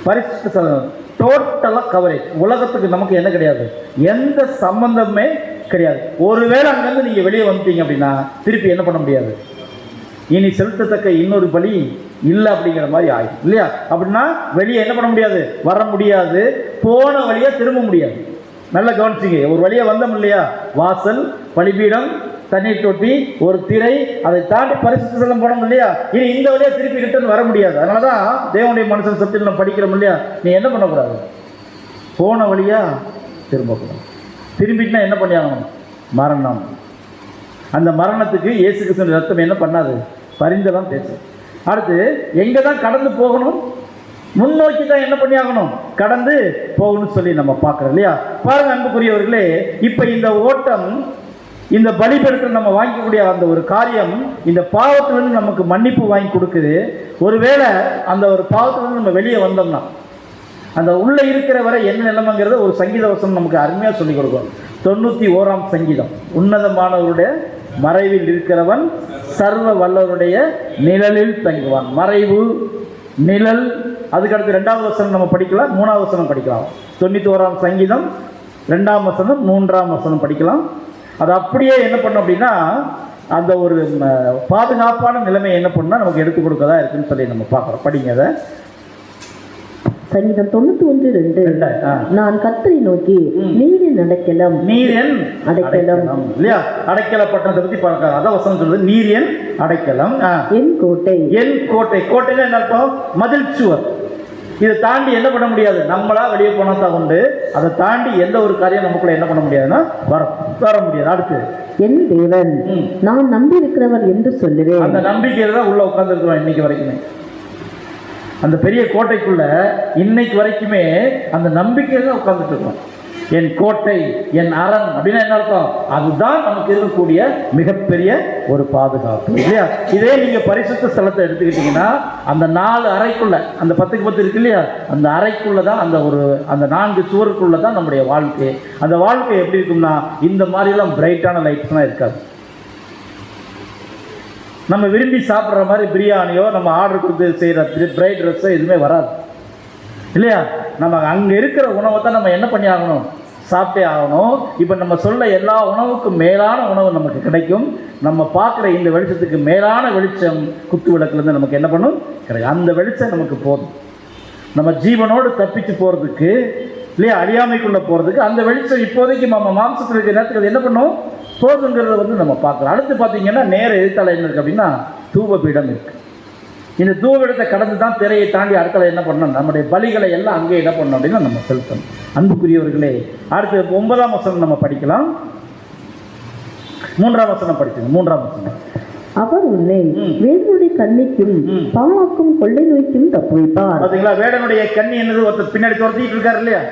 பரிசுத்த ஸ்தலம் டோட்டலாக கவரேஜ். உலகத்துக்கு நமக்கு என்ன கிடையாது, எந்த சம்பந்தமே கிடையாது. ஒருவேளை அங்கேருந்து நீங்கள் வெளியே வந்துட்டீங்க அப்படின்னா திருப்பி என்ன பண்ண முடியாது, இனி செலுத்தத்தக்க இன்னொரு பலி இல்லை அப்படிங்கிற மாதிரி ஆகும் இல்லையா? அப்படின்னா வெளியே என்ன பண்ண முடியாது, வர முடியாது, போன வழியாக திரும்ப முடியாது. நல்லா கவனிச்சிங்க, ஒரு வழியாக வந்தோம் இல்லையா, வாசல், பலிபீடம், தண்ணீர் தொட்டி, ஒரு திரை, அதை தாண்டி பரிசுத்த ஸ்தலம் போனோம் இல்லையா, இனி இந்த வழியாக திருப்பி ரிட்டர்ன் வர முடியாது. அதனால தான் தேவனுடைய மனுஷன் சப்ஜெக்ட் நம்ம படிக்கிறோம் இல்லையா, நீ என்ன பண்ணக்கூடாது, போன வழியாக திரும்பக்கூடாது. திரும்பிட்டுனா என்ன பண்ணியாகணும், மரணம். அந்த மரணத்துக்கு இயேசு கிறிஸ்துவின் ரத்தம் என்ன பண்ணாது, பரிந்தெல்லாம் பேசும். அடுத்து எங்கே தான் கடந்து போகணும், முன்னோக்கி தான் என்ன பண்ணி ஆகணும், கடந்து போகணும்னு சொல்லி நம்ம பார்க்குறோம் இல்லையா? பாருங்க அன்புக்குரியவர்களே, இப்போ இந்த ஓட்டம், இந்த பலிபீடத்தில் நம்ம வாங்கிக்கக்கூடிய அந்த ஒரு காரியம் இந்த பாவத்திலிருந்து நமக்கு மன்னிப்பு வாங்கி கொடுக்குது. ஒருவேளை அந்த ஒரு பாவத்திலிருந்து நம்ம வெளியே வந்தோம்னா அந்த உள்ளே இருக்கிற வரை என்ன நிலைமைங்கிறத ஒரு சங்கீத வசனம் நமக்கு அருமையாக சொல்லிக் கொடுக்கும். 91ஆம் சங்கீதம், உன்னதமானவருடைய மறைவில் இருக்கிறவன் சர்வ வல்லவருடைய நிழலில் தங்குவான். மறைவு, நிழல். அதுக்கடுத்து 2வது வசனம் நம்ம படிக்கலாம், 3வது வசனம் படிக்கலாம். 91ஆம் சங்கீதம் 2ஆம் வசனம் 3ஆம் வசனம் படிக்கலாம். அது அப்படியே என்ன பண்ணோம் அப்படின்னா அந்த ஒரு பாதுகாப்பான நிலைமை என்ன பண்ணால் நமக்கு எடுத்து கொடுக்கதா இருக்குன்னு சொல்லி நம்ம பார்க்குறோம். படிங்க அதை. சங்கீதம் 91:2. நான் கர்த்தரை நோக்கி நீரின் அடைக்கலம், நீரின் அடைக்கலம் இல்லையா, அடைக்கல பட்டணத்தை பற்றி பார்க்க அதான் வசனம் சொல்றது, நீரின் அடைக்கலம், என் கோட்டை. என் கோட்டை. கோட்டைன்னா என்ன அர்த்தம், மதில் சுவர். இதை தாண்டி என்ன பண்ண முடியாது, நம்மளா வெளியே போனா தான் உண்டு. அதை தாண்டி எந்த ஒரு காரியம் நமக்குள்ள என்ன பண்ண முடியாதுன்னா வர முடியாது. அடுத்து என் தேவன், நான் நம்பி இருக்கிறவர் என்று சொல்லுவேன். அந்த நம்பிக்கையில தான் உள்ள உட்கார்ந்து இருக்கிறோம் இன்னைக்கு வரைக்குமே. அந்த பெரிய கோட்டைக்குள்ள இன்னைக்கு வரைக்குமே அந்த நம்பிக்கையில தான் உட்கார்ந்துட்டு இருக்கோம். என் கோட்டை, என் அரண் அப்படின்னா என்ன அர்த்தம், அதுதான் நமக்கு இருக்கக்கூடிய மிகப்பெரிய ஒரு பாதுகாப்பு இல்லையா? இதே நீங்க பரிசுத்த ஸ்தலத்தை எடுத்துக்கிட்டீங்கன்னா அந்த 4 அறைக்குள்ள, அந்த 10க்கு 10 இருக்கு இல்லையா, அந்த அறைக்குள்ள தான் அந்த 4 சுவருக்குள்ள தான் நம்முடைய வாழ்க்கை. அந்த வாழ்க்கை எப்படி இருக்கும்னா இந்த மாதிரிலாம் பிரைட்டான லைட்ஸ்லாம் இருக்காது. நம்ம விரும்பி சாப்பிட்ற மாதிரி பிரியாணியோ நம்ம ஆர்டர் கொடுத்து செய்கிற பிரைட் ரைஸோ எதுவுமே வராது இல்லையா? நம்ம அங்கே இருக்கிற உணவை தான் நம்ம என்ன பண்ணி ஆகணும், சாப்பிட்டே ஆகணும். இப்போ நம்ம சொல்ல எல்லா உணவுக்கும் மேலான உணவு நமக்கு கிடைக்கும். நம்ம பார்க்குற இந்த வெளிச்சத்துக்கு மேலான வெளிச்சம் குத்து விளக்குலேருந்து நமக்கு என்ன பண்ணும், கிடைக்கும். அந்த வெளிச்சம் நமக்கு போதும். நம்ம ஜீவனோடு தப்பிச்சு போகிறதுக்கு இல்லையா, அழியாமைக்குள்ளே போகிறதுக்கு அந்த வெளிச்சம் இப்போதைக்கு நம்ம மாம்சத்தில் இருக்கிற நேரத்துக்கு அது என்ன பண்ணும், போதுங்கிறத நம்ம பார்க்குறோம். அடுத்து பார்த்தீங்கன்னா நேர எதிர்த்தால என்ன இருக்குது அப்படின்னா தூபபீடம் இருக்குது. இந்த தூபபீடத்தை கடந்து தான் திரையை தாண்டி அடுத்தால என்ன பண்ணணும், நம்முடைய பலிகளை எல்லாம் அங்கே என்ன பண்ணணும் அப்படின்னா நம்ம செலுத்தணும். அன்புக்குரியவர்களே, அடுத்து 9ஆம் வசனம் நம்ம படிக்கலாம். 3ஆம் வசனம் படிச்சுங்க. 3ஆம் வசனம், அவர் உன்னை வேடனுடைய கண்ணிக்கும் பாவாக்கும் கொள்ளை நோய்க்கும் தப்புவிப்பார். பார்த்தீங்களா, வேடனுடைய கண்ணி என்னது, ஒருத்தர் பின்னாடி துரத்திட்டு இருக்காரு இல்லையா,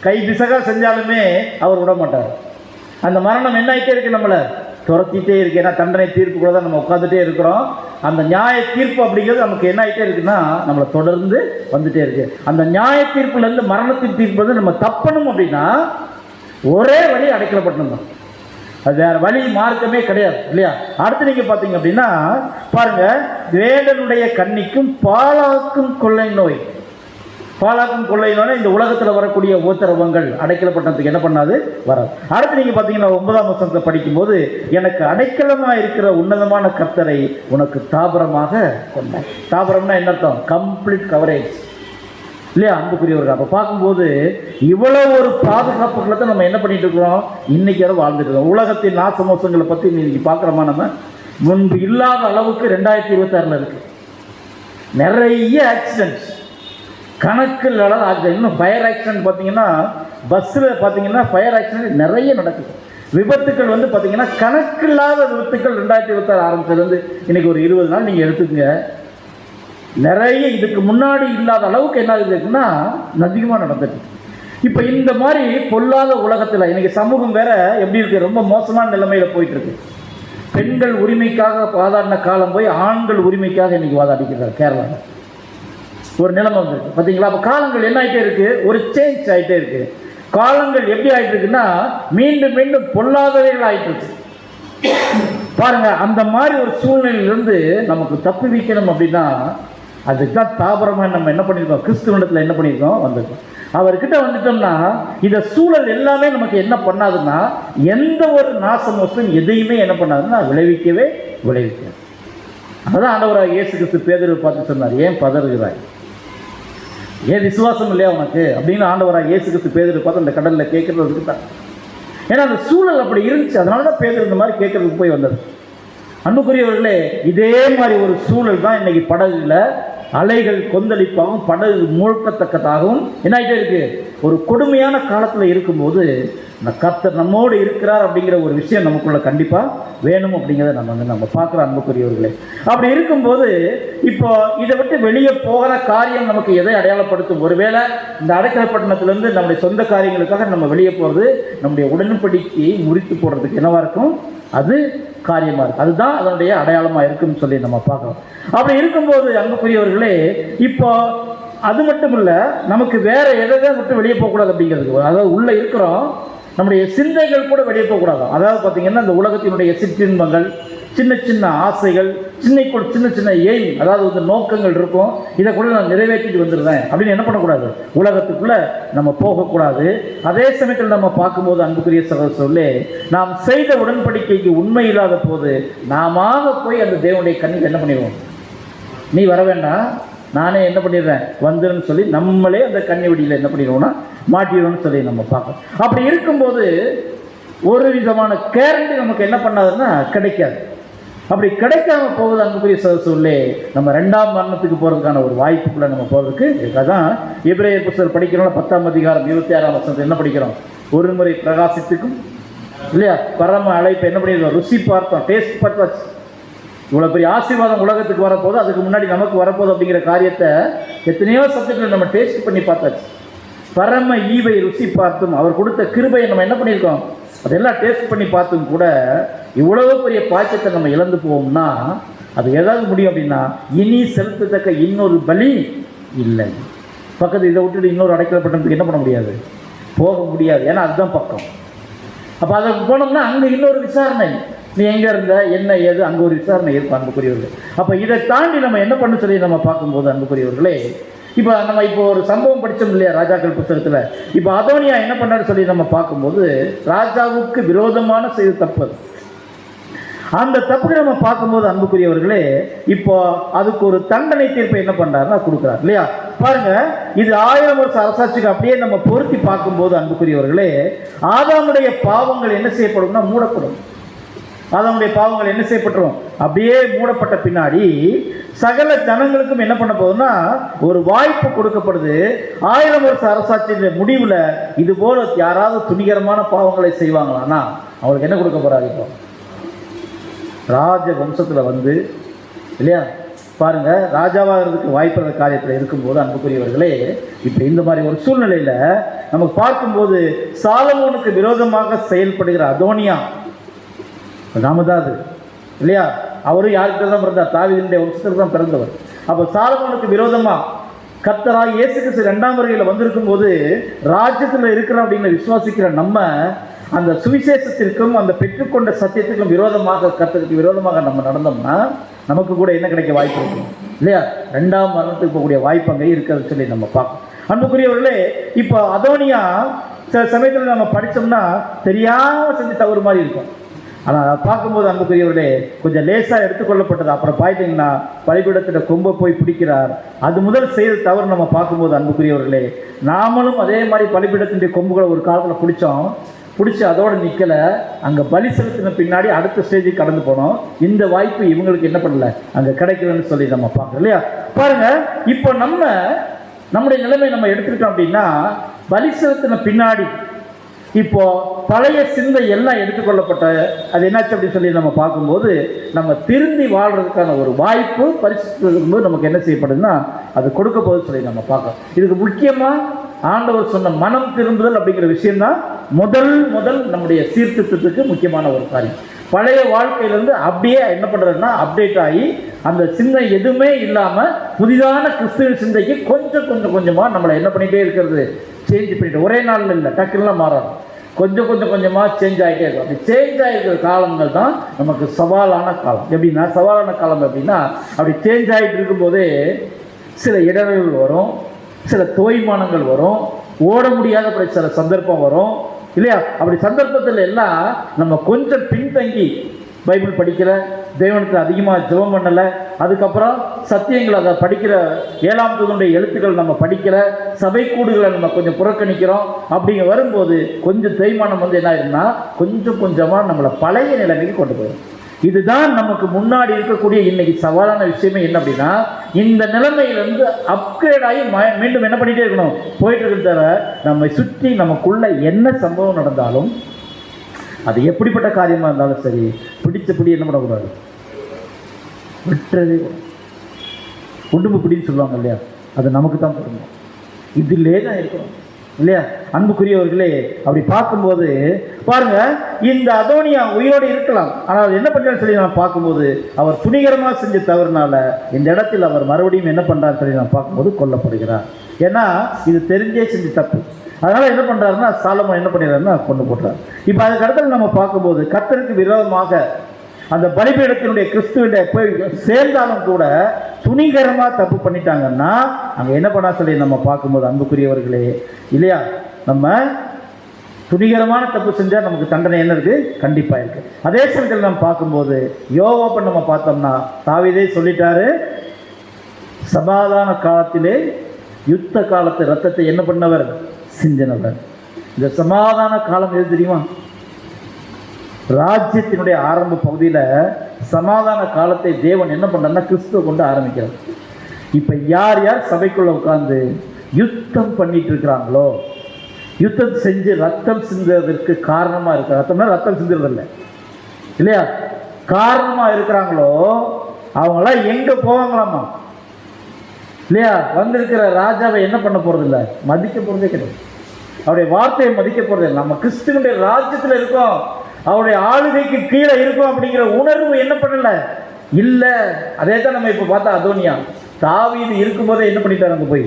கை பிசகா செஞ்சாலுமே அவர் விட மாட்டார். அந்த மரணம் என்ன ஆகிட்டே இருக்கு, நம்மளை துரத்திட்டே இருக்கு. ஏன்னா தண்டனை தீர்ப்பு கூட தான் நம்ம உட்காந்துட்டே இருக்கிறோம். அந்த நியாய தீர்ப்பு அப்படிங்கிறது நமக்கு என்ன ஆகிட்டே இருக்குன்னா நம்மளை தொடர்ந்து வந்துட்டே இருக்கு. அந்த நியாய தீர்ப்புலேருந்து மரணத்தின் தீர்ப்பு வந்து நம்ம தப்பணும் அப்படின்னா ஒரே வழி அடைக்கலப்பட்டணும் தான், அது வேற வழி மார்க்கமே கிடையாது இல்லையா? அடுத்து நீங்க பார்த்தீங்க அப்படின்னா பாருங்க, வேடனுடைய கண்ணிக்கும் பாலாக்கும் கொள்ளை நோய். பாலாக்கும் கொள்ளை நோய் இந்த உலகத்தில் வரக்கூடிய உபத்திரவங்கள் அடைக்கலப்பட்டதுக்கு என்ன பண்ணாது, வராது. அடுத்து நீங்கள் பார்த்தீங்கன்னா 9ஆம் வசனத்தை படிக்கும்போது, எனக்கு அடைக்கலமாக இருக்கிற உன்னதமான கர்த்தரை உனக்கு தாபரமாக கொண்டாய். தாபரம்னா என்ன அர்த்தம், கம்ப்ளீட் கவரேஜ் இல்லையா அன்புக்குரியவர்கள்? அப்போ பார்க்கும்போது இவ்வளோ ஒரு பாதுகாப்புகளை தான் நம்ம என்ன பண்ணிட்டு இருக்கிறோம், இன்னைக்கு அதை வாழ்ந்துட்டு இருக்கோம். உலகத்தின் நாசமோசங்களை பற்றி இன்னைக்கு பார்க்குறோமா, நம்ம முன்பு இல்லாத அளவுக்கு 2026 இருக்குது. நிறைய ஆக்சிடென்ட்ஸ், கணக்கு இல்லாத ஆக்சிடென்ட். இன்னும் ஃபயர் ஆக்சிடென்ட் பார்த்தீங்கன்னா பஸ்ஸில் பார்த்தீங்கன்னா ஃபயர் ஆக்சிடென்ட் நிறைய நடக்குது. விபத்துக்கள் வந்து பார்த்தீங்கன்னா கணக்கு இல்லாத விபத்துக்கள் 2026 ஆரம்பிச்சதுலேருந்து இன்னைக்கு ஒரு 20 நாள் நீங்கள் எடுத்துக்கங்க, நிறைய இதுக்கு முன்னாடி இல்லாத அளவுக்கு என்ன இருக்குன்னா அதிகமாக நடந்துட்டு. இப்போ இந்த மாதிரி பொல்லாத உலகத்தில் இன்னைக்கு சமூகம் வேற எப்படி இருக்கு, ரொம்ப மோசமான நிலைமையில போயிட்டு இருக்கு. பெண்கள் உரிமைக்காக வாதாடின காலம் போய் ஆண்கள் உரிமைக்காக இன்னைக்கு வாதாடிக்கிறார் கேரளாவில். ஒரு நிலைமை வந்துருக்கு பார்த்தீங்களா. அப்போ காலங்கள் என்ன ஆகிட்டே இருக்கு, ஒரு சேஞ்ச் ஆகிட்டே இருக்கு. காலங்கள் எப்படி ஆகிட்டு இருக்குன்னா மீண்டும் மீண்டும் பொல்லாதவைகள் ஆகிட்டு இருக்கு. பாருங்க, அந்த மாதிரி ஒரு சூழ்நிலையிலிருந்து நமக்கு தப்பி வைக்கணும் அப்படின்னா அதுக்கு தான் தாபரமாக நம்ம என்ன பண்ணியிருக்கோம், கிறிஸ்துவனிடத்தில் என்ன பண்ணியிருக்கோம், வந்திருக்கோம். அவர்கிட்ட வந்துட்டோம்னா இந்த சூழல் எல்லாமே நமக்கு என்ன பண்ணாதுன்னா எந்த ஒரு நாசமோசம் எதையுமே என்ன பண்ணாதுன்னா விளைவிக்கவே விளைவிக்காது. அதுதான் ஆண்டவராக இயேசு கிறிஸ்து பேதுருவை பார்த்து சொன்னார், ஏன் பதறுகிறாய், ஏன் விசுவாசம் இல்லையா உனக்கு அப்படின்னு ஆண்டவராக இயேசு கிறிஸ்து பேதுருவை பார்த்து அந்த கடலில் கேட்கறதுக்கு தான். ஏன்னா அந்த சூழல் அப்படி இருந்துச்சு, அதனால தான் பேதுரு இந்த மாதிரி கேட்கறதுக்கு போய் வந்தது. அன்புக்குரியவர்களே, இதே மாதிரி ஒரு சூழல் தான் இன்னைக்கு படகுல அலைகள் கொந்தளிப்பாகவும் படகு மூழ்கத்தக்கதாகவும் என்ன ஆகிட்டே இருக்கு. ஒரு கொடுமையான காலத்தில் இருக்கும்போது இந்த கர்த்தர் நம்மோடு இருக்கிறார் அப்படிங்கிற ஒரு விஷயம் நமக்குள்ள கண்டிப்பாக வேணும் அப்படிங்கிறத நம்ம பார்க்குற அன்புக்குரியவர்களே. அப்படி இருக்கும்போது இப்போ இதை விட்டு வெளியே போகிற காரியம் நமக்கு எதை அடையாளப்படுத்தும், ஒருவேளை இந்த அடைக்கலப்பட்டினத்திலேருந்து நம்முடைய சொந்த காரியங்களுக்காக நம்ம வெளியே போகிறது நம்முடைய உடன்படிக்கையை முறித்து போடுறதுக்கு என்னவா இருக்கும், அது காரியமாக இருக்குது. அதுதான் அதனுடைய அடையாளமாக இருக்குன்னு சொல்லி நம்ம பார்க்கலாம். அப்படி இருக்கும்போது அன்புக்குரியவர்களே, இப்போ அது மட்டும் இல்லை, நமக்கு வேற எதை விட்டு வெளியே போகக்கூடாது அப்படிங்கிறதுக்கு, அதாவது உள்ளே இருக்கிறோம் நம்முடைய சிந்தைகள் கூட வெளியே போகக்கூடாது. அதாவது பார்த்தீங்கன்னா இந்த உலகத்தினுடைய சிற்றின்பங்கள், சின்ன சின்ன ஆசைகள், சின்ன சின்ன எய்ம், அதாவது வந்து நோக்கங்கள் இருக்கும். இதை கூட நான் நிறைவேற்றிட்டு வந்துடுறேன் அப்படின்னு என்ன பண்ணக்கூடாது, உலகத்துக்குள்ளே நம்ம போகக்கூடாது. அதே சமயத்தில் நம்ம பார்க்கும்போது அன்புக்குரிய சகோதரர்களே, நாம் செய்த உடன்படிக்கைக்கு உண்மை இல்லாத போது நாம போய் அந்த தேவனுடைய கண்ணில் என்ன பண்ணிடுவோம், நீ வர வேண்டாம் நானே என்ன பண்ணிடுறேன் வந்துடுன்னு சொல்லி நம்மளே அந்த கண்ணி வெடியில் என்ன பண்ணிடுவோம்னா மாட்டிடுவோம்னு சொல்லி நம்ம பார்க்கணும். அப்படி இருக்கும்போது ஒரு விதமான கேரண்டி நமக்கு என்ன பண்ணாதுன்னா கிடைக்காது. அப்படி கிடைக்காம போகுது அன்புக்குரிய சகோதரர்களே, நம்ம 2ஆம் மரணத்துக்கு போகிறதுக்கான ஒரு வாய்ப்புக்குள்ளே நம்ம போகிறதுக்கு. அதுதான் எபிரேயர் புத்தகம் படிக்கிறோம்னா 10ஆம் அதிகாரம் 26ஆம் வசனத்தை என்ன படிக்கிறோம், ஒரு முறை பிரகாசித்துக்கும் இல்லையா பரம அழைப்பு என்ன பண்ணிடுவோம், ருசி பார்த்தோம், டேஸ்ட் பார்த்தாச்சு. இவ்வளோ பெரிய ஆசீர்வாதம் உலகத்துக்கு வரப்போது, அதுக்கு முன்னாடி நமக்கு வரப்போகுது அப்படிங்கிற காரியத்தை எத்தனையோ சப்ஜெக்டில் நம்ம டேஸ்ட் பண்ணி பார்த்தாச்சு. பரம ஈவை ருசி பார்த்தும் அவர் கொடுத்த கிருபையை நம்ம என்ன பண்ணியிருக்கோம், அதெல்லாம் டேஸ்ட் பண்ணி பார்த்தும் கூட இவ்வளவு பெரிய பாக்கியத்தை நம்ம இழந்து போவோம்னா அது ஏதாவது முடியும் அப்படின்னா இனி செலுத்தத்தக்க இன்னொரு பலி இல்லை. பக்கத்து இதை விட்டுட்டு இன்னொரு அடைக்கலப்பட்டதுக்கு என்ன பண்ண முடியாது, போக முடியாது. ஏன்னா அதுதான் பக்கம். அப்போ அதை போனோம்னா அங்கே இன்னொரு விசாரணை, நீ எங்கே இருந்த என்ன ஏது, அங்கே ஒரு விசாரணை இருக்கும் அன்புக்குரியவர்களே. அப்போ இதை தாண்டி நம்ம என்ன பண்ண சொல்லி நம்ம பார்க்கும்போது அன்புக்குரியவர்களே, இப்போ நம்ம இப்போ ஒரு சம்பவம் படித்தோம் இல்லையா ராஜாக்கள் புத்தகத்தில். இப்போ அதோனியா என்ன பண்ணாரு சொல்லி நம்ம பார்க்கும்போது ராஜாவுக்கு விரோதமான செய்த தப்பு, அந்த தப்புக்கு நம்ம பார்க்கும்போது அன்புக்குரியவர்களே, இப்போ அதுக்கு ஒரு தண்டனை தீர்ப்பை என்ன பண்ணுறாருன்னா கொடுக்குறாரு இல்லையா. பாருங்க, இது 1000 வருஷ அரசாட்சிக்கு அப்படியே நம்ம பொருத்தி பார்க்கும்போது அன்புக்குரியவர்களே, ஆதாமுடைய பாவங்கள் என்ன செய்யப்படும்னா மூடப்படும். ஆதாமுடைய பாவங்கள் என்ன செய்யப்பட்டுரும், அப்படியே மூடப்பட்ட பின்னாடி சகல ஜனங்களுக்கும் என்ன பண்ண போகுதுன்னா ஒரு வாய்ப்பு கொடுக்கப்படுது. 1000 வருஷ அரசாட்சியின் முடிவில் இது போல யாராவது துணிகரமான பாவங்களை செய்வாங்களான்னா அவங்களுக்கு என்ன கொடுக்க போறாரு, இப்போ ராஜ வம்சத்தில் வந்து இல்லையா. பாருங்க, ராஜாவாகிறதுக்கு வாய்ப்புற காரியத்தில் இருக்கும்போது அன்புக்குரியவர்களே, இப்போ இந்த மாதிரி ஒரு சூழ்நிலையில் நமக்கு பார்க்கும்போது சாலமோனுக்கு விரோதமாக செயல்படுகிற அதோனியா நாம தான் அது இல்லையா. அவரும் யார்கிட்ட தான் பிறந்தார், தாவீதினுடைய வம்சத்துக்கு தான் பிறந்தவர். அப்போ சாலமோனுக்கு விரோதமாக கர்த்தராகிய இயேசு கிறிஸ்து 2ஆம் வருகையில் வந்திருக்கும் போது ராஜ்யத்தில் இருக்கிறோம் அப்படின்னு விசுவாசிக்கிற நம்ம அந்த சுவிசேஷத்திற்கும் அந்த பெற்றுக்கொண்ட சத்தியத்துக்கும் விரோதமாக, கர்த்தருக்கு விரோதமாக நம்ம நடந்தோம்னா நமக்கு கூட என்ன கிடைக்க வாய்ப்பு இருக்கும் இல்லையா, 2ஆம் மரணத்துக்கு போகக்கூடிய வாய்ப்பு அங்கே இருக்கிறது சொல்லி நம்ம பார்க்கணும். அன்புக்குரியவர்களே, இப்போ அதோனியா சில சமயத்தில் நம்ம படித்தோம்னா தெரியாமல் செஞ்சு தவறு மாதிரி இருக்கும். ஆனால் பார்க்கும்போது அன்புக்குரியவர்களே கொஞ்சம் லேசாக எடுத்துக்கொள்ளப்பட்டது. அப்புறம் பார்த்தீங்கன்னா பலிபீடத்தில் கொம்பை போய் பிடிக்கிறார். அது முதல் செய்த தவறு நம்ம பார்க்கும்போது அன்புக்குரியவர்களே, நாமளும் அதே மாதிரி பலிபீடத்தினுடைய கொம்புகளை ஒரு காலத்தில் பிடிச்சோம். பிடிச்சி அதோடு நிற்கலை, அங்கே பலி செலுத்தின பின்னாடி அடுத்த ஸ்டேஜுக்கு கடந்து போனோம். இந்த வாய்ப்பு இவங்களுக்கு என்ன பண்ணல, அங்கே கிடைக்கலன்னு சொல்லி நம்ம பார்க்குறோம் இல்லையா. பாருங்கள், இப்போ நம்முடைய நிலைமை நம்ம எடுத்துக்கிட்டோம் அப்படின்னா, பலி செலுத்தின பின்னாடி இப்போ பழைய சிந்தை எல்லாம் எடுத்துக்கொள்ளப்பட்ட அது என்னாச்சு அப்படின்னு சொல்லி நம்ம பார்க்கும்போது, நம்ம திரும்பி வாழ்கிறதுக்கான ஒரு வாய்ப்பு பரிசும்போது நமக்கு என்ன செய்யப்படுதுன்னா அது கொடுக்க போகுது சொல்லி நம்ம பார்க்கணும். இதுக்கு முக்கியமாக ஆண்டவர் சொன்ன மனம் திரும்புதல் அப்படிங்கிற விஷயம்தான் முதல் நம்முடைய சீர்திருத்தத்துக்கு முக்கியமான ஒரு காரியம். பழைய வாழ்க்கையிலேருந்து அப்படியே என்ன பண்ணுறதுன்னா அப்டேட் ஆகி அந்த சிந்தை எதுவுமே இல்லாமல் புதிதான கிறிஸ்துவ சிந்தைக்கு கொஞ்சமாக நம்மளை என்ன பண்ணிகிட்டே இருக்கிறது, சேஞ்ச் பண்ணிட்டு, ஒரே நாளில் இல்லை, டக்குலாம் மாறாது, கொஞ்சமாக சேஞ்ச் ஆகிட்டே இருக்கும். அப்படி சேஞ்ச் ஆகிருக்கிற காலங்கள் தான் நமக்கு சவாலான காலம். எப்படின்னா சவாலான காலம் எப்படின்னா, அப்படி சேஞ்ச் ஆகிட்டு இருக்கும்போதே சில இடர்கள் வரும், சில தோய்மானங்கள் வரும், ஓட முடியாத சில சந்தர்ப்பம் வரும் இல்லையா. அப்படி சந்தர்ப்பத்தில் எல்லாம் நம்ம கொஞ்சம் பின்தங்கி பைபிள் படிக்கிற, தேவனுக்கு அதிகமாக ஜெபம் பண்ணலை, அதுக்கப்புறம் சத்தியங்கள் அதை படிக்கிற, 7ஆம் தூதனுடைய எழுத்துக்கள் நம்ம படிக்கிற, சபை கூடுகளை நம்ம கொஞ்சம் புறக்கணிக்கிறோம். அப்படிங்க வரும்போது கொஞ்சம் தேய்மானம் வந்து என்ன ஆயிரும்னா கொஞ்சமாக நம்மளை பழைய நிலைமைக்கு கொண்டு போயிடும். இதுதான் நமக்கு முன்னாடி இருக்கக்கூடிய இன்னைக்கு சவாலான விஷயமே. என்ன அப்படின்னா, இந்த நிலைமையிலிருந்து அப்கிரேட் ஆகி மீண்டும் என்ன பண்ணிகிட்டே இருக்கணும், போயிட்டு இருக்கிற தவிர நம்மை சுற்றி நமக்குள்ள என்ன சம்பவம் நடந்தாலும், அது எப்படிப்பட்ட காரியமாக இருந்தாலும் சரி, பிடிச்சபடி என்ன பண்ணக்கூடாது, விட்டுறதே. உடும்பு பிடின்னு சொல்லுவாங்க இல்லையா, அது நமக்கு தான் பொருந்தும். இதிலே தான் இருக்கணும் இல்லையா. அன்புக்குரியவர்களே, அப்படி பார்க்கும்போது பாருங்க, இந்த அதோனியா உயிரோடு இருக்கலாம், ஆனால் என்ன பண்ணுறான்னு சொல்லி நான் பார்க்கும்போது, அவர் துணிகரமாக செஞ்ச தவறுனால இந்த இடத்தில் அவர் மறுபடியும் என்ன பண்ணுறான்னு சொல்லி நான் பார்க்கும்போது கொல்லப்படுகிறார். ஏன்னா இது தெரிஞ்சே செஞ்ச தப்பு. அதனால் என்ன பண்ணுறாருன்னா சாலமோன் என்ன பண்ணிடுறாருன்னா கொண்டு போட்டுறாரு. இப்போ அதுக்கு இடத்துல நம்ம பார்க்கும்போது கர்த்தருக்கு விரோதமாக அந்த பலிபீடத்தினுடைய கிறிஸ்துவிட போய் சேர்ந்தாலும் கூட துணிகரமாக தப்பு பண்ணிட்டாங்கன்னா அங்கே என்ன பண்ணா சொல்லி நம்ம பார்க்கும்போது, அன்புக்குரியவர்களே இல்லையா, நம்ம துணிகரமான தப்பு செஞ்சால் நமக்கு தண்டனை என்ன இருக்குது, கண்டிப்பாக இருக்குது. அதே சமயத்தில் நம்ம பார்க்கும்போது யோவாப்பை நம்ம பார்த்தோம்னா தாவீதே சொல்லிட்டாரு, சமாதான காலத்திலே யுத்த காலத்து ரத்தத்தை என்ன பண்ணவர், சிந்தினவர். இந்த சமாதான காலம் எது தெரியுமா, ராஜ்யத்தினுடைய ஆரம்ப பகுதியில் சமாதான காலத்தை தேவன் என்ன பண்ணுறாருன்னா கிறிஸ்துவ கொண்டு ஆரம்பிக்கிறார். இப்போ யார் சபைக்குள்ளே உட்கார்ந்து யுத்தம் பண்ணிட்டு இருக்கிறாங்களோ, யுத்தம் செஞ்சு ரத்தம் சிந்துவதற்கு காரணமாக இருக்கிற, ரத்தம்னா ரத்தம் சிந்துறதில்லை இல்லையா, காரணமாக இருக்கிறாங்களோ அவங்களாம் எங்கே போவாங்களாமா இல்லையா. வந்திருக்கிற ராஜாவை என்ன பண்ண போகிறதில்ல, மதிக்க போகிறதே கிடையாது, அவருடைய வார்த்தையை மதிக்க போகிறதில்லை. நம்ம கிறிஸ்துவனுடைய ராஜ்யத்தில் இருக்கோம், அவருடைய ஆளுகைக்கு கீழே இருக்கும் அப்படிங்கிற உணர்வு என்ன பண்ணலை, இல்லை. அதே தான் நம்ம இப்போ பார்த்தா அதோனியா, தாவீது இருக்கும்போதே என்ன பண்ணிட்டார், அங்கே போய்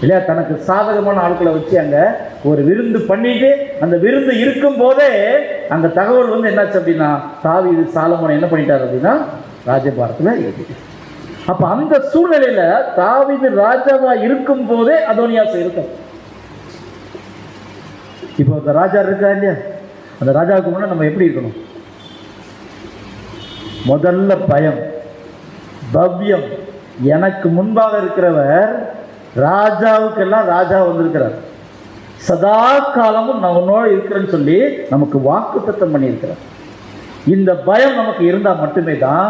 இல்லையா, தனக்கு சாதகமான ஆட்களை வச்சு அங்கே ஒரு விருந்து பண்ணிட்டு, அந்த விருந்து இருக்கும் போதே அந்த தகவல் வந்து என்னாச்சு அப்படின்னா, தாவீது சாலமோனை என்ன பண்ணிட்டார் அப்படின்னா ராஜபாரத்தில் ஏற்றிட்டார். அப்போ அந்த சூழ்நிலையில் தாவீது ராஜாவா இருக்கும் போதே அதோனியாஸ் இருக்கும். இப்போ அந்த ராஜா இருக்கா இல்லையா, அந்த ராஜாவுக்கு முன்னாடி நம்ம எப்படி இருக்கணும், முதல்ல பயம், பவ்யம். எனக்கு முன்பாக இருக்கிறவர் ராஜாவுக்கெல்லாம் ராஜா வந்திருக்கிறார், சதா காலமும் நான் உன்னோடு இருக்கிறேன்னு சொல்லி நமக்கு வாக்குத்தத்தம் பண்ணியிருக்கிறார். இந்த பயம் நமக்கு இருந்தால் மட்டுமே தான்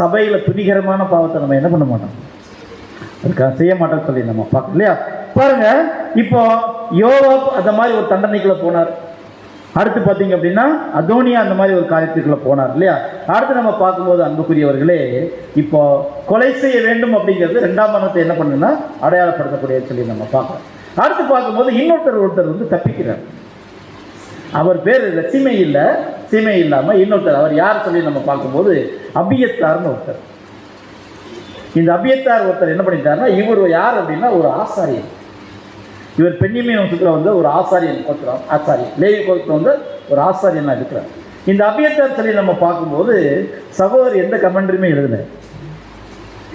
சபையில் துணிகரமான பாவத்தை நம்ம என்ன பண்ண மாட்டோம், அதுக்காக செய்ய மாட்டோம்னு சொல்லி நம்ம பார்க்கணும் இல்லையா. பாருங்க, இப்போ யோவாப் அந்த மாதிரி ஒரு தண்டனைக்குள்ள போனார். அடுத்து பார்த்தீங்க அப்படின்னா அதோனியா அந்த மாதிரி ஒரு காரியத்துக்குள்ள போனார் இல்லையா. அடுத்து நம்ம பார்க்கும்போது அன்புக்குரியவர்களே, இப்போ கொலை செய்ய வேண்டும் அப்படிங்கிறது 2ஆம் மரணத்தை என்ன பண்ணுன்னா அடையாளப்படுத்தக்கூடிய சொல்லி நம்ம பார்க்கலாம். அடுத்து பார்க்கும்போது ஒருத்தர் வந்து தப்பிக்கிறார். அவர் பேர் சீமை இல்லை, சீமை இல்லாமல் இன்னொருத்தர். அவர் யார் சொல்லி நம்ம பார்க்கும்போது அபியத்தார்னு ஒருத்தர். இந்த அபியத்தார் ஒருத்தர் என்ன பண்ணிட்டாருன்னா, இவர் யார் அப்படின்னா ஒரு ஆசாரியன். இவர் பெண்ணியமீன் வம்சத்தில் வந்து ஒரு ஆசாரியன் கோத்திரம், ஆசாரியன் லேவி கோத்திரம் வந்து ஒரு ஆசாரியனாக இருக்கிறார். இந்த அபியத்தார் சொல்லி நம்ம பார்க்கும்போது சகோதரர் எந்த கமெண்ட்ரியுமே எழுதலை.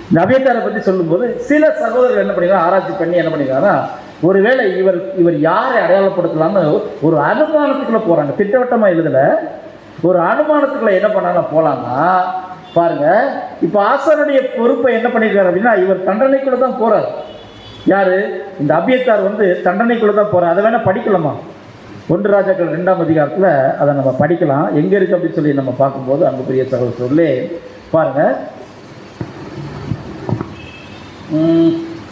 இந்த அபியத்தாரை பற்றி சொல்லும்போது சில சகோதரர்கள் என்ன பண்ணிக்கிறாங்க, ஆராய்ச்சி பண்ணி என்ன பண்ணிக்கிறாங்கன்னா, ஒருவேளை இவர் யாரை அடையாளப்படுத்தலாம்னு ஒரு அனுமானத்துக்குள்ளே போகிறாங்க. திட்டவட்டமாக எழுதலை, ஒரு அனுமானத்துக்குள்ளே என்ன பண்ணாங்க போகலான்னா பாருங்க. இப்போ ஆசாரனுடைய பொறுப்பை என்ன பண்ணியிருக்காரு அப்படின்னா, இவர் தண்டனைக்குள்ளே தான் போகிறார். யார், இந்த அபியத்தார் வந்து தண்டனைக்குள்ளே தான் போகிறார். அதை வேணால் படிக்கலாமா, ஒன்று ராஜாக்கள் 2ஆம் அதிகாரத்தில் அதை நம்ம படிக்கலாம். எங்கே இருக்குது அப்படின்னு சொல்லி நம்ம பார்க்கும்போது அன்புக்குரிய சகோதரர்களே பாருங்கள்.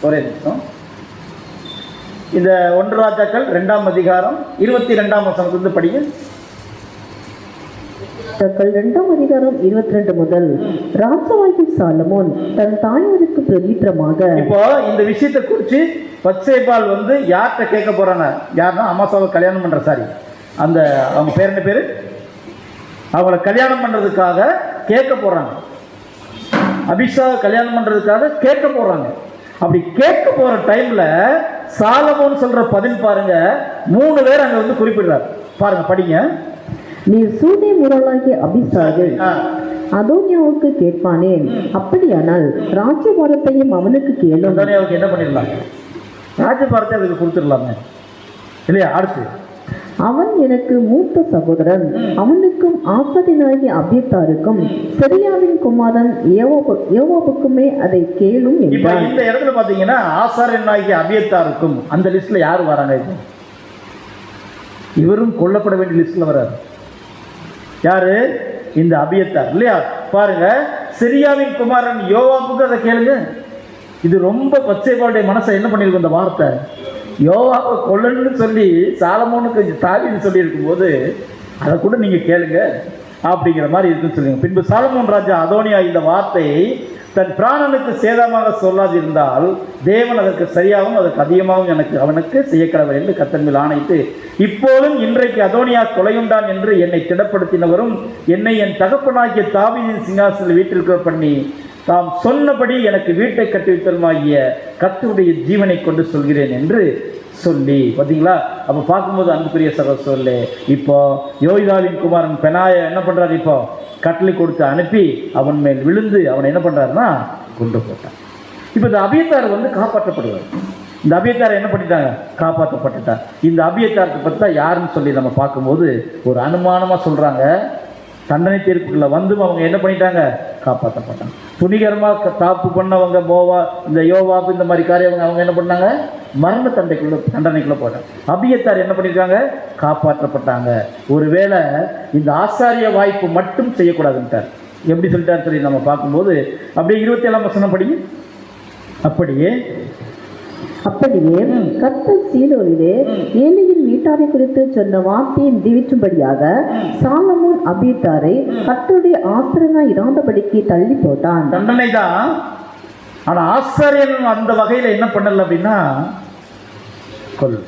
ஒரே நிமிஷம். இந்த ஒன்று ராஜாக்கள் 2ஆம் அதிகாரம் 22ஆம் வசனத்திலிருந்து படிங்க. 2ஆம் அதிகாரம் 22 முதல். ராஜாவாகிய சாலமோன் தன் தாயாருக்கு பிரதித்திரமாக. இப்போ இந்த விஷயத்தை குறித்து பத்சேபாள் வந்து யார்கிட்ட கேட்க போறாங்க? யாருன்னா அமாசாவை கல்யாணம் பண்ற, அந்த அவங்க பேர் என்ன பேரு, அவங்கள கல்யாணம் பண்றதுக்காக கேட்க போறாங்க. அபிஷாவை கல்யாணம் பண்றதுக்காக கேட்க போறாங்க. அப்படி கேட்க போற டைம்ல சாலமோன் சொல்ற பதில் பாருங்க. 3 பேர் அங்க வந்து குறிப்பிடுறார். பாருங்க, படிங்க. நீ சூனே முரலாகிய அபிசாகை அதோனியாவுக்கு கேட்பானேன், அப்படியானால் ராஜ்யபாரத்தையும் அவனுக்கு கேளும். அதோனியாவுக்கு என்ன பண்ணிடலாம்? ராஜ்யபாரத்தை அதுக்கு கொடுத்துடலாமே இல்லையா? அடுத்து, அவன் எனக்கு மூத்த சகோதரன், அவனுக்கும் ஆசாரியனாகிய அபியத்தாருக்கும் செரியாவின் குமாரன் யோவாபுக்குமே அதை கேளும் என்றார். இந்த இடத்துல பாத்தீங்கன்னா ஆசாரியனாகிய அபியத்தாருக்கும் அந்த லிஸ்ட்ல யாரு வராங்க? இவரும் கொல்லப்பட வேண்டிய லிஸ்ட்ல வராரு. யாரு? இந்த அபியத்தார் இல்லையா? பாருங்க, சிரியாவின் குமாரன் யோவாபுக்கு அதை கேளுங்க. இது ரொம்ப பச்சைபாளுடைய மனசை என்ன பண்ணிருக்கும் இந்த வார்த்தை. யோவாபை கொல்லணும்னு சொல்லி சாலமோனுக்கு தாவீது சொல்லி இருக்கும் போது அதை கூட நீங்க கேளுங்க அப்படிங்கிற மாதிரி இருக்குன்னு சொல்லுங்க. பின்பு சாலமோன் ராஜா அதோனியா இந்த வார்த்தையை தன் பிராணனுக்கு சேதமாக சொல்லாதிருந்தால் தேவன் அதற்கு சரியாகவும் அதற்கு அதிகமாகவும் அவனுக்கு செய்யக்கடவர் என்று கர்த்தர் மேல் ஆணையிட்டு, இப்போதும் இன்றைக்கு அதோனியா கொலையுண்டான் என்று என்னை திடப்படுத்தினவரும் என்னை என் தகப்பனாகிய தாவீதின் சிங்காசனத்தில் வீட்டிற்கு பண்ணி தாம் சொன்னபடி எனக்கு வீட்டை கட்டுவித்தருமாகிய கர்த்தருடைய ஜீவனை கொண்டு சொல்கிறேன் என்று சொல்லி. பார்த்தீங்களா? அப்போ பார்க்கும்போது அன்புக்குரிய சகோதரர்களே, இப்போ யோய்தாவின் குமாரன் பெனாயா என்ன பண்ணுறாரு? இப்போ கட்டளை கொடுத்து அனுப்பி அவன் மேல் விழுந்து அவனை என்ன பண்ணுறாருன்னா கொண்டு போட்டான். இப்போ இந்த அபியத்தார் வந்து காப்பாற்றப்படுவார். இந்த அபியத்தார் என்ன பண்ணிட்டாங்க? காப்பாற்றப்பட்டுட்டார். இந்த அபியத்தாருக்கு பற்றி யாருன்னு சொல்லி நம்ம பார்க்கும்போது ஒரு அனுமானமாக சொல்கிறாங்க. தண்டனை தீர்ப்புக்குள்ள வந்து அவங்க என்ன பண்ணிட்டாங்க? காப்பாற்றப்பட்டாங்க. துணிகரமாக தாப்பு பண்ணவங்க இந்த யோவாப் இந்த மாதிரி காரியம் அவங்க என்ன பண்ணாங்க? மரண தண்டனைக்குள்ள போட்டாங்க. அபியத்தார் என்ன பண்ணியிருக்காங்க? காப்பாற்றப்பட்டாங்க. ஒருவேளை இந்த ஆசாரிய வாய்ப்பு மட்டும் செய்யக்கூடாதுன்ட்டார். எப்படி சொல்லிட்டார் சரி நம்ம பார்க்கும்போது அப்படியே 27ஆம் வசனம் படிங்க. அப்படியே கர்த்தர் சீலோவிலே ஏலியின் வீட்டாரை குறித்து சொன்ன வார்த்தையை நிறைவேற்றும்படியாக சாலமோன் அபியத்தாரை கர்த்தருடைய ஆசாரியனாய் இராதபடிக்கு தள்ளி போட்டான். தண்டனை தான். ஆனா ஆசாரியன் அந்த வகையில என்ன பண்ணல அப்படின்னா கொல்.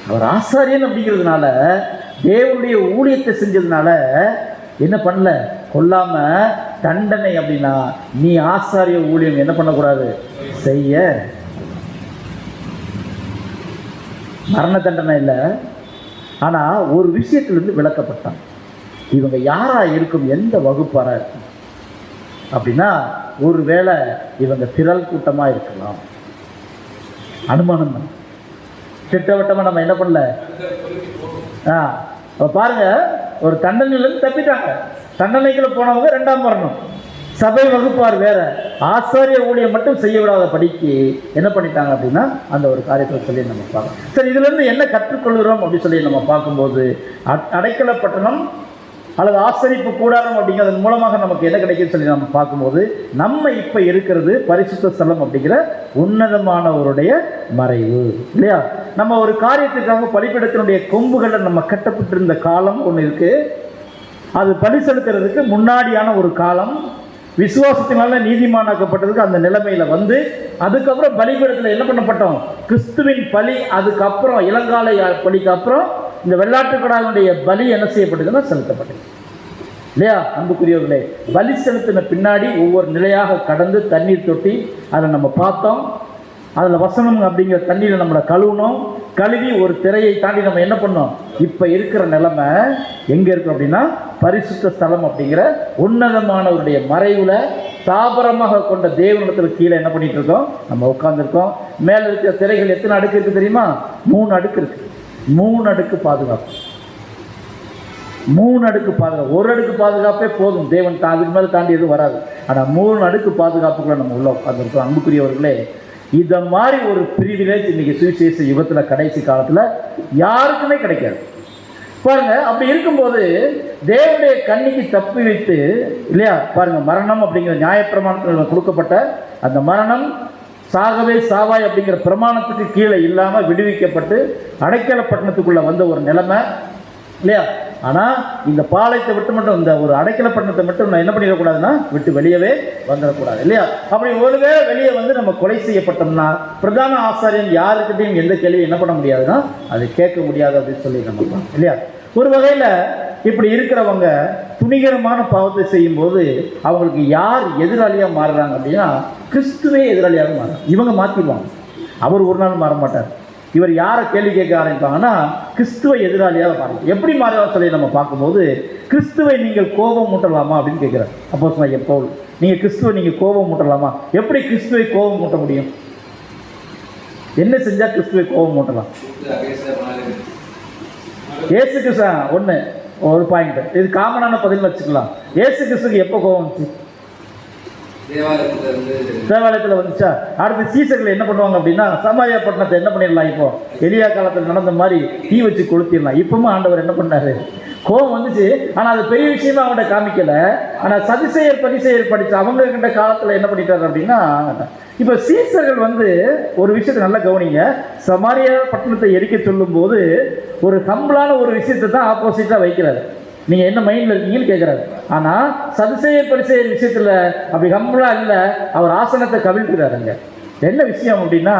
அவர் ஆசாரியன் அப்படிங்கிறதுனால தேவனுடைய ஊழியத்தை செஞ்சதுனால என்ன பண்ணல? கொல்லாம தண்டனை அப்படின்னா நீ ஆசாரிய ஊழியம் என்ன பண்ணக்கூடாது? செய்ய. மரண தண்டனை இல்லை. ஆனா ஒரு விஷயத்திலிருந்து விளக்கப்பட்டான். இவங்க யாரா இருக்கும்? எந்த வகுப்பாரா இருக்கும் அப்படின்னா ஒருவேளை இவங்க திரள் கூட்டமா இருக்கலாம். அனுமானம் தான். திட்டவட்டமா நம்ம என்ன பண்ணல. பாருங்க, ஒரு தண்டனையிலிருந்து தப்பிட்டாங்க. தண்டனைக்குள்ள போனவங்க 2ஆம் மரணம். சபை வகுப்பார் வேற, ஆசாரிய ஊழியம் மட்டும் செய்ய விடாத படிக்கு என்ன பண்ணிட்டாங்க அப்படின்னா அந்த ஒரு காரியத்தை சொல்லி நம்ம பார்க்கலாம். சரி, இதுல இருந்து என்ன கற்றுக்கொள்கிறோம் அப்படின்னு சொல்லி நம்ம பார்க்கும்போது அடைக்கல பட்டணம் அல்லது ஆசரிப்பு கூடாரம் அப்படிங்கிறதன் மூலமாக நமக்கு என்ன கிடைக்குன்னு சொல்லி நம்ம பார்க்கும்போது நம்ம இப்போ இருக்கிறது பரிசுத்த ஸ்தலம் அப்படிங்கிற உன்னதமானவருடைய மறைவு இல்லையா? நம்ம ஒரு காரியத்துக்காக பலிபீடத்தினுடைய கொம்புகளை நம்ம கட்டப்பட்டிருந்த காலம் ஒன்று இருக்கு. அது பலி செலுத்துறதுக்கு முன்னாடியான ஒரு காலம். விசுவாசத்தினால நீதிமானாக்கப்பட்டதுக்கு அந்த நிலைமையில வந்து அதுக்கப்புறம் பலிபீடத்தில் என்ன பண்ணப்பட்டோம்? கிறிஸ்துவின் பலி. அதுக்கப்புறம் இளங்கால பலிக்கு அப்புறம் இந்த வெள்ளாட்டுக்கடாவினுடைய பலி என்ன செய்யப்பட்டதுன்னா செலுத்தப்பட்டது இல்லையா? அன்புக்குரியவர்களே, பலி செலுத்தின பின்னாடி ஒவ்வொரு நிலையாக கடந்து தண்ணீர் தொட்டி அதை நம்ம பார்த்தோம். அதில் வசனம் அப்படிங்கிற தண்ணீரை நம்மளை கழுவணும். கழுவி ஒரு திரையை தாண்டி நம்ம என்ன பண்ணோம்? இப்போ இருக்கிற நிலைமை எங்கே இருக்கும் அப்படின்னா பரிசுத்த ஸ்தலம் அப்படிங்கிற உன்னதமானவருடைய மறைவில் தாபரமாக கொண்ட தேவனிடத்தில் கீழே என்ன பண்ணிட்டு இருக்கோம்? நம்ம உட்கார்ந்துருக்கோம். மேலே இருக்கிற திரைகள் எத்தனை அடுக்கு இருக்குது தெரியுமா? 3 அடுக்கு இருக்குது. 3 அடுக்கு பாதுகாப்பு. 3 அடுக்கு பாதுகாப்பு. ஒரு அடுக்கு பாதுகாப்பே போதும். தேவன் அதுக்கு மேலே தாண்டி எதுவும் வராது. ஆனால் 3 அடுக்கு பாதுகாப்புக்குள்ள நம்ம உள்ள உட்கார்ந்துருக்கோம். அன்புக்குரியவர்களே, இத மாதிரி ஒரு பிரிவிலேஜ் இன்னைக்கு சுவிசேஷ யுகத்துல கடைசி காலத்துல யாருக்குமே கிடைக்காது பாருங்க. அப்படி இருக்கும்போது தேவனுடைய கண்ணிக்கு தப்பி வைத்து இல்லையா பாருங்க, மரணம் அப்படிங்கிற நியாயப்பிரமாணத்தில் கொடுக்கப்பட்ட அந்த மரணம் சாகவே சாவாய் அப்படிங்கிற பிரமாணத்துக்கு கீழே இல்லாமல் விடுவிக்கப்பட்டு அடைக்கல பட்டணத்துக்குள்ள வந்த ஒரு நிலைமை இல்லையா. ஆனால் இந்த பாளையத்தை விட்டு மட்டும் இந்த ஒரு அடைக்கல பட்டணத்தை மட்டும் நான் என்ன பண்ணிடக்கூடாதுன்னா விட்டு வெளியவே வந்துடக்கூடாது இல்லையா. அப்படி ஒருவேளை வெளியே வந்து நம்ம கொலை செய்யப்பட்டோம்னா பிரதான ஆசாரியன் யாருக்கிட்டையும் எந்த கேள்வியும் என்ன பண்ண முடியாதுன்னா அது கேட்க முடியாது அப்படின்னு சொல்லி நம்ம இல்லையா. ஒரு வகையில் இப்படி இருக்கிறவங்க துணிகரமான பாவத்தை செய்யும்போது அவங்களுக்கு யார் எதிராளியாக மாறுறாங்க அப்படின்னா கிறிஸ்துவே எதிராளியாக மாறுறாங்க. இவங்க மாற்றிடுவாங்க, அவர் ஒரு நாள் மாற மாட்டார். இவர் யாரை கேள்வி கேட்க ஆரம்பிப்பாங்கன்னா கிறிஸ்துவை எதிராளியாக மாறும். எப்படி மாறுவார் சொல்லி நம்ம பார்க்கும்போது கிறிஸ்துவை நீங்கள் கோபம் மூட்டலாமா அப்படின்னு கேட்குறாரு அப்போஸ்தலனாகிய பவுல். நீங்கள் கிறிஸ்துவை நீங்கள் கோபம் மூட்டலாமா? எப்படி கிறிஸ்துவை கோபம் மூட்ட முடியும்? என்ன செஞ்சால் கிறிஸ்துவை கோபம் மூட்டலாம்? ஏசு கிறிஸ்து ஒன்று ஒரு பாயிண்ட், இது காமனான பதில் வச்சுக்கலாம். ஏசு கிறிஸ்துக்கு எப்போ கோபம் வந்துச்சு? தேவாலயத்தில் வந்துச்சா? அடுத்து சீசர்கள் என்ன பண்ணுவாங்க அப்படின்னா சமாரியா பட்டணத்தை என்ன பண்ணிடலாம், இப்போ எலியா காலத்தில் நடந்த மாதிரி தீ வச்சு கொளுத்திடலாம். இப்பவும் ஆண்டவர் என்ன பண்ணாரு? கோபம் வந்துச்சு. ஆனால் அது பெரிய விஷயமா அவங்கள்ட்ட காமிக்கல. ஆனால் சதிசெயர் பரிசெயர் படிச்சு அவங்க கிட்ட காலத்தில் என்ன பண்ணிட்டாரு அப்படின்னா இப்போ சீசர்கள் வந்து ஒரு விஷயத்தை நல்லா கவனிங்க. சமாரியா பட்டணத்தை எரிக்க சொல்லும் போது ஒரு ஹம்பிளான ஒரு விஷயத்தை தான் ஆப்போசிட்டாக வைக்கிறாரு. நீங்கள் என்ன மைண்டில் இருக்கீங்கன்னு கேட்குறாரு. ஆனால் சதுசெயர் பரிசெயர் விஷயத்தில் அப்படி ஹம்பிளாக இல்லை, அவர் ஆசனத்தை கவிழ்க்கிறாருங்க. என்ன விஷயம் அப்படின்னா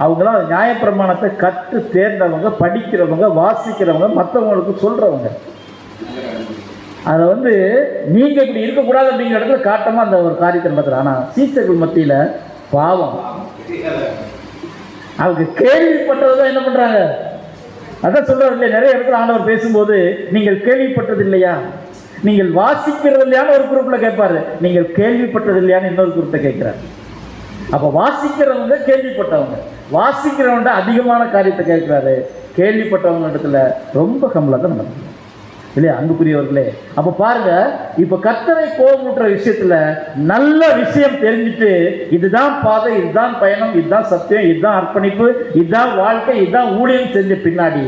அவங்களாம் நியாயப்பிரமாணத்தை கற்று தேர்ந்தவங்க, படிக்கிறவங்க, வாசிக்கிறவங்க, மற்றவங்களுக்கு சொல்கிறவங்க. அதில் வந்து நீங்கள் இப்படி இருக்கக்கூடாது அப்படிங்கிற இடத்துல காட்டமாக அந்த ஒரு காரியத்தை நடத்துகிறார். ஆனால் சீசர்கள் மத்தியில் பாவம் அவங்க கேள்விப்பட்டதான் என்ன பண்ணுறாங்க, அதான் சொல்றாரு இல்லையா. நிறைய இடத்துல ஆண்டவர் பேசும்போது நீங்கள் கேள்விப்பட்டது இல்லையா, நீங்கள் வாசிக்கிறது இல்லையான்னு ஒரு குரூப்ல கேட்பாரு, நீங்கள் கேள்விப்பட்டது இல்லையான்னு இன்னொரு குரூப்பை கேட்கிறார். அப்ப வாசிக்கிறவங்க கேள்விப்பட்டவங்க, வாசிக்கிறவங்க அதிகமான காரியத்தை கேட்கிறாரு, கேள்விப்பட்டவங்க இடத்துல ரொம்ப கம்மலாக நடக்குது இல்லையா அன்புக்குரியவர்களே. அப்ப பாருங்க, இப்ப கர்த்தரை கோபமுற்ற விஷயத்துல நல்ல விஷயம் தெரிஞ்சுட்டு இதுதான் பாதை, இதுதான் பயணம், இதுதான் சத்தியம், இதுதான் அர்ப்பணிப்பு, இதுதான் வாழ்க்கை, இதுதான் ஊழியம் செஞ்ச பின்னாடி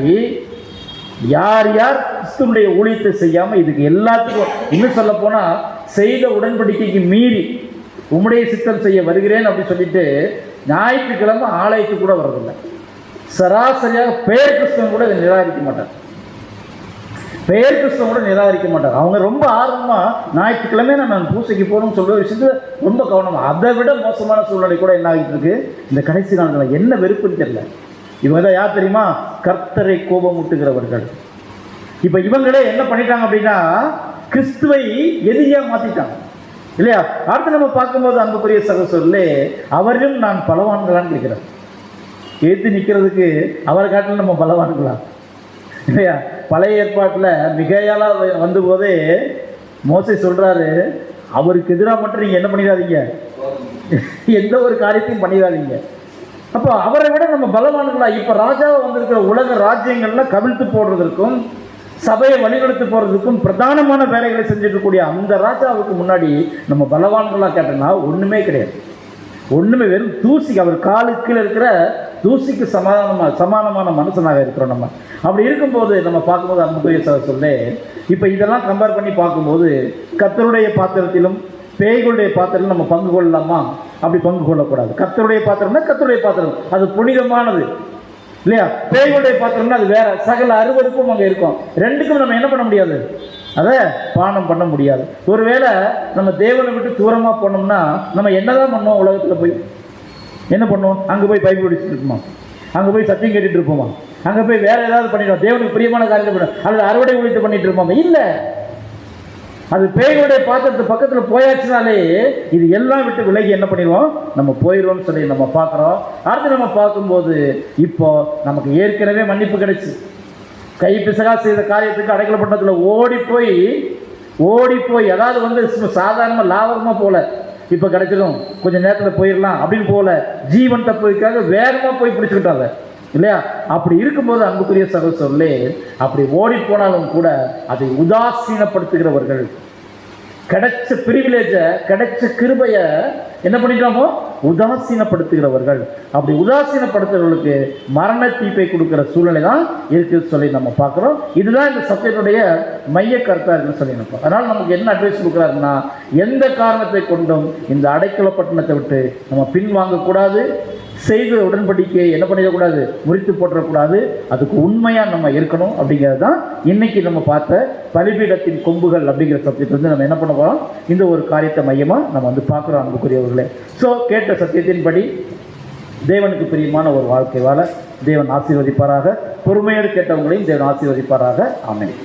யார் யார் கிறிஸ்துவனுடைய ஊழியத்தை செய்யாம இதுக்கு எல்லாத்துக்கும் இன்னும் சொல்ல போனா செய்த உடன்படிக்கைக்கு மீறி உம்முடைய சித்தம் செய்ய வருகிறேன் அப்படின்னு சொல்லிட்டு ஞாயிற்றுக்கிழமை ஆலயத்துக்கு கூட வர்றதில்லை. சராசரியாக பெயர் கிறிஸ்தவன் கூட இதை நிராகரிக்க மாட்டார். பெயர் கிறிஸ்தவன் கூட நிராகரிக்க மாட்டார். அவங்க ரொம்ப ஆர்வமாக ஞாயிற்றுக்கிழமை நான் பூசைக்கு போகணும்னு சொல்கிற விஷயத்துல ரொம்ப கவனமாக. அதை விட மோசமான சூழ்நிலை கூட என்ன ஆகிட்டு இருக்கு இந்த கடைசி நாட்களில். என்ன வெறுப்புன்னு தெரியல. இவங்க தான் யார் தெரியுமா? கர்த்தரை கோபமூட்டுகிறவர்கள். இப்போ இவங்களே என்ன பண்ணிட்டாங்க அப்படின்னா கிறிஸ்துவை எதிரியாக மாற்றிட்டாங்க இல்லையா. அடுத்து நம்ம பார்க்கும்போது அன்புக்குரிய சகோதரர்களே, அவரையும் நான் பலவான்களான்னு கேட்கிறேன். எதிர்த்து நிற்கிறதுக்கு அவரை காட்டிலும் நம்ம பலவான்களா இல்லையா. பழைய ஏற்பாட்டில் மிகையால வந்த போதே மோசே சொல்றாரு, அவருக்கு எதிராக மட்டும் நீங்க என்ன பண்ணிடாதீங்க, எந்த ஒரு காரியத்தையும் பண்ணிடாதீங்க. அப்போ அவரை விட நம்ம பலவான்களா? இப்ப ராஜாவை வந்திருக்கிற உலக ராஜ்யங்கள்ல கவிழ்த்து போடுறதற்கும் சபையை வழிநடத்து போறதுக்கும் பிரதானமான வேலைகளை செஞ்சுருக்கக்கூடிய அந்த ராஜாவுக்கு முன்னாடி நம்ம பலவான்களா கேட்டோம்னா ஒண்ணுமே கிடையாது. ஒண்ணுமே, வெறும் தூசி. அவர் காலுக்கு இருக்கிற தூசிக்கு சமானமான மனுஷனாக இருக்கிறோம் நம்ம. அப்படி இருக்கும்போது நம்ம பார்க்கும்போது அன்புக்குரிய சொல்லு, இப்போ இதெல்லாம் கம்பேர் பண்ணி பார்க்கும்போது கர்த்தருடைய பாத்திரத்திலும் பேய்களுடைய பாத்திரம் நம்ம பங்கு கொள்ளலாமா? அப்படி பங்கு கொள்ளக்கூடாது. கர்த்தருடைய பாத்திரம்னா கர்த்தருடைய பாத்திரம், அது புனிதமானது இல்லையா. பேய்களுடைய பாத்திரம்னா அது வேற, சகல அறுவருக்கும் அங்கே இருக்கும். ரெண்டுக்கும் நம்ம என்ன பண்ண முடியாது, அதை பானம் பண்ண முடியாது. ஒருவேளை நம்ம தேவனை விட்டு தூரமாக போனோம்னா நம்ம என்னதான் பண்ணுவோம்? உலகத்தில் போய் என்ன பண்ணுவோம்? அங்கே போய் பைபிள் படிச்சுட்டு இருப்போமா? அங்கே போய் சத்தியம் கேட்டுட்டு இருப்போமா? அங்கே போய் வேற ஏதாவது பண்ணிடுவோம், தேவனுக்கு பிரியமான காரியத்தை பண்ணுவோம், அல்லது அறுவடை ஊழியத்தை பண்ணிட்டு இருப்போமா? இல்லை. அது பேய்களுடைய பாத்திரத்து பக்கத்தில் போயாச்சுனாலே இது எல்லாம் விட்டு விலகி என்ன பண்ணிடுவோம், நம்ம போயிடுவோம்னு சொல்லி நம்ம பார்க்குறோம். அடுத்து நம்ம பார்க்கும்போது இப்போ நமக்கு ஏற்கனவே மன்னிப்பு கிடைச்சி கை பிசகா செய்த காரியத்துக்கு அடைக்கலப்பட்டத்தில் ஓடி போய் அதாவது வந்து சாதாரணமாக லாபகமாக போல இப்போ கிடைச்சிடும், கொஞ்சம் நேரத்தில் போயிடலாம் அப்படின்னு போல ஜீவன் தப்புக்காக வேகமாக போய் பிடிச்சுக்கிட்டாங்க இல்லையா. அப்படி இருக்கும்போது அன்புக்குரிய சகோதரர்களே, அப்படி ஓடி போனாலும் கூட அதை உதாசீனப்படுத்துகிறவர்கள் கிடைச்ச பிரிவிலேஜை, கிடைச்ச கிருபையை என்ன பண்ணிட்டோமோ உதாசீனப்படுத்துகிறவர்கள். அப்படி உதாசீனப்படுத்துகிறவர்களுக்கு மரண தீப்பை கொடுக்கிற சூழ்நிலை தான் இருக்குன்னு சொல்லி நம்ம பார்க்குறோம். இதுதான் இந்த சத்தியத்துடைய மைய கருத்தாக இருக்குன்னு சொல்லி நினைப்போம். அதனால் நமக்கு என்ன அட்வைஸ் கொடுக்குறாருன்னா, எந்த காரணத்தை கொண்டும் இந்த அடைக்கல பட்டணத்தை விட்டு நம்ம பின்வாங்கக்கூடாது. செய்த உடன்படிக்கையை என்ன பண்ணிடக்கூடாது, முறித்து போட்டுறக்கூடாது. அதுக்கு உண்மையாக நம்ம இருக்கணும். அப்படிங்கிறது தான் இன்னைக்கு நம்ம பார்த்த பலிபீடத்தின் கொம்புகள் அப்படிங்கிற சப்ஜெக்ட் வந்து நம்ம என்ன பண்ண போகிறோம், இந்த ஒரு காரியத்தை மையமாக நம்ம வந்து பார்க்குறோம் அன்புக்குரியவர்களே. ஸோ கேட்ட சத்தியத்தின்படி தேவனுக்கு பிரியமான ஒரு வாழ்க்கை வாழ தேவன் ஆசீர்வதிப்பாராக. பொறுமையோடு கேட்டவங்களையும் தேவன் ஆசீர்வதிப்பாராக. ஆமென்.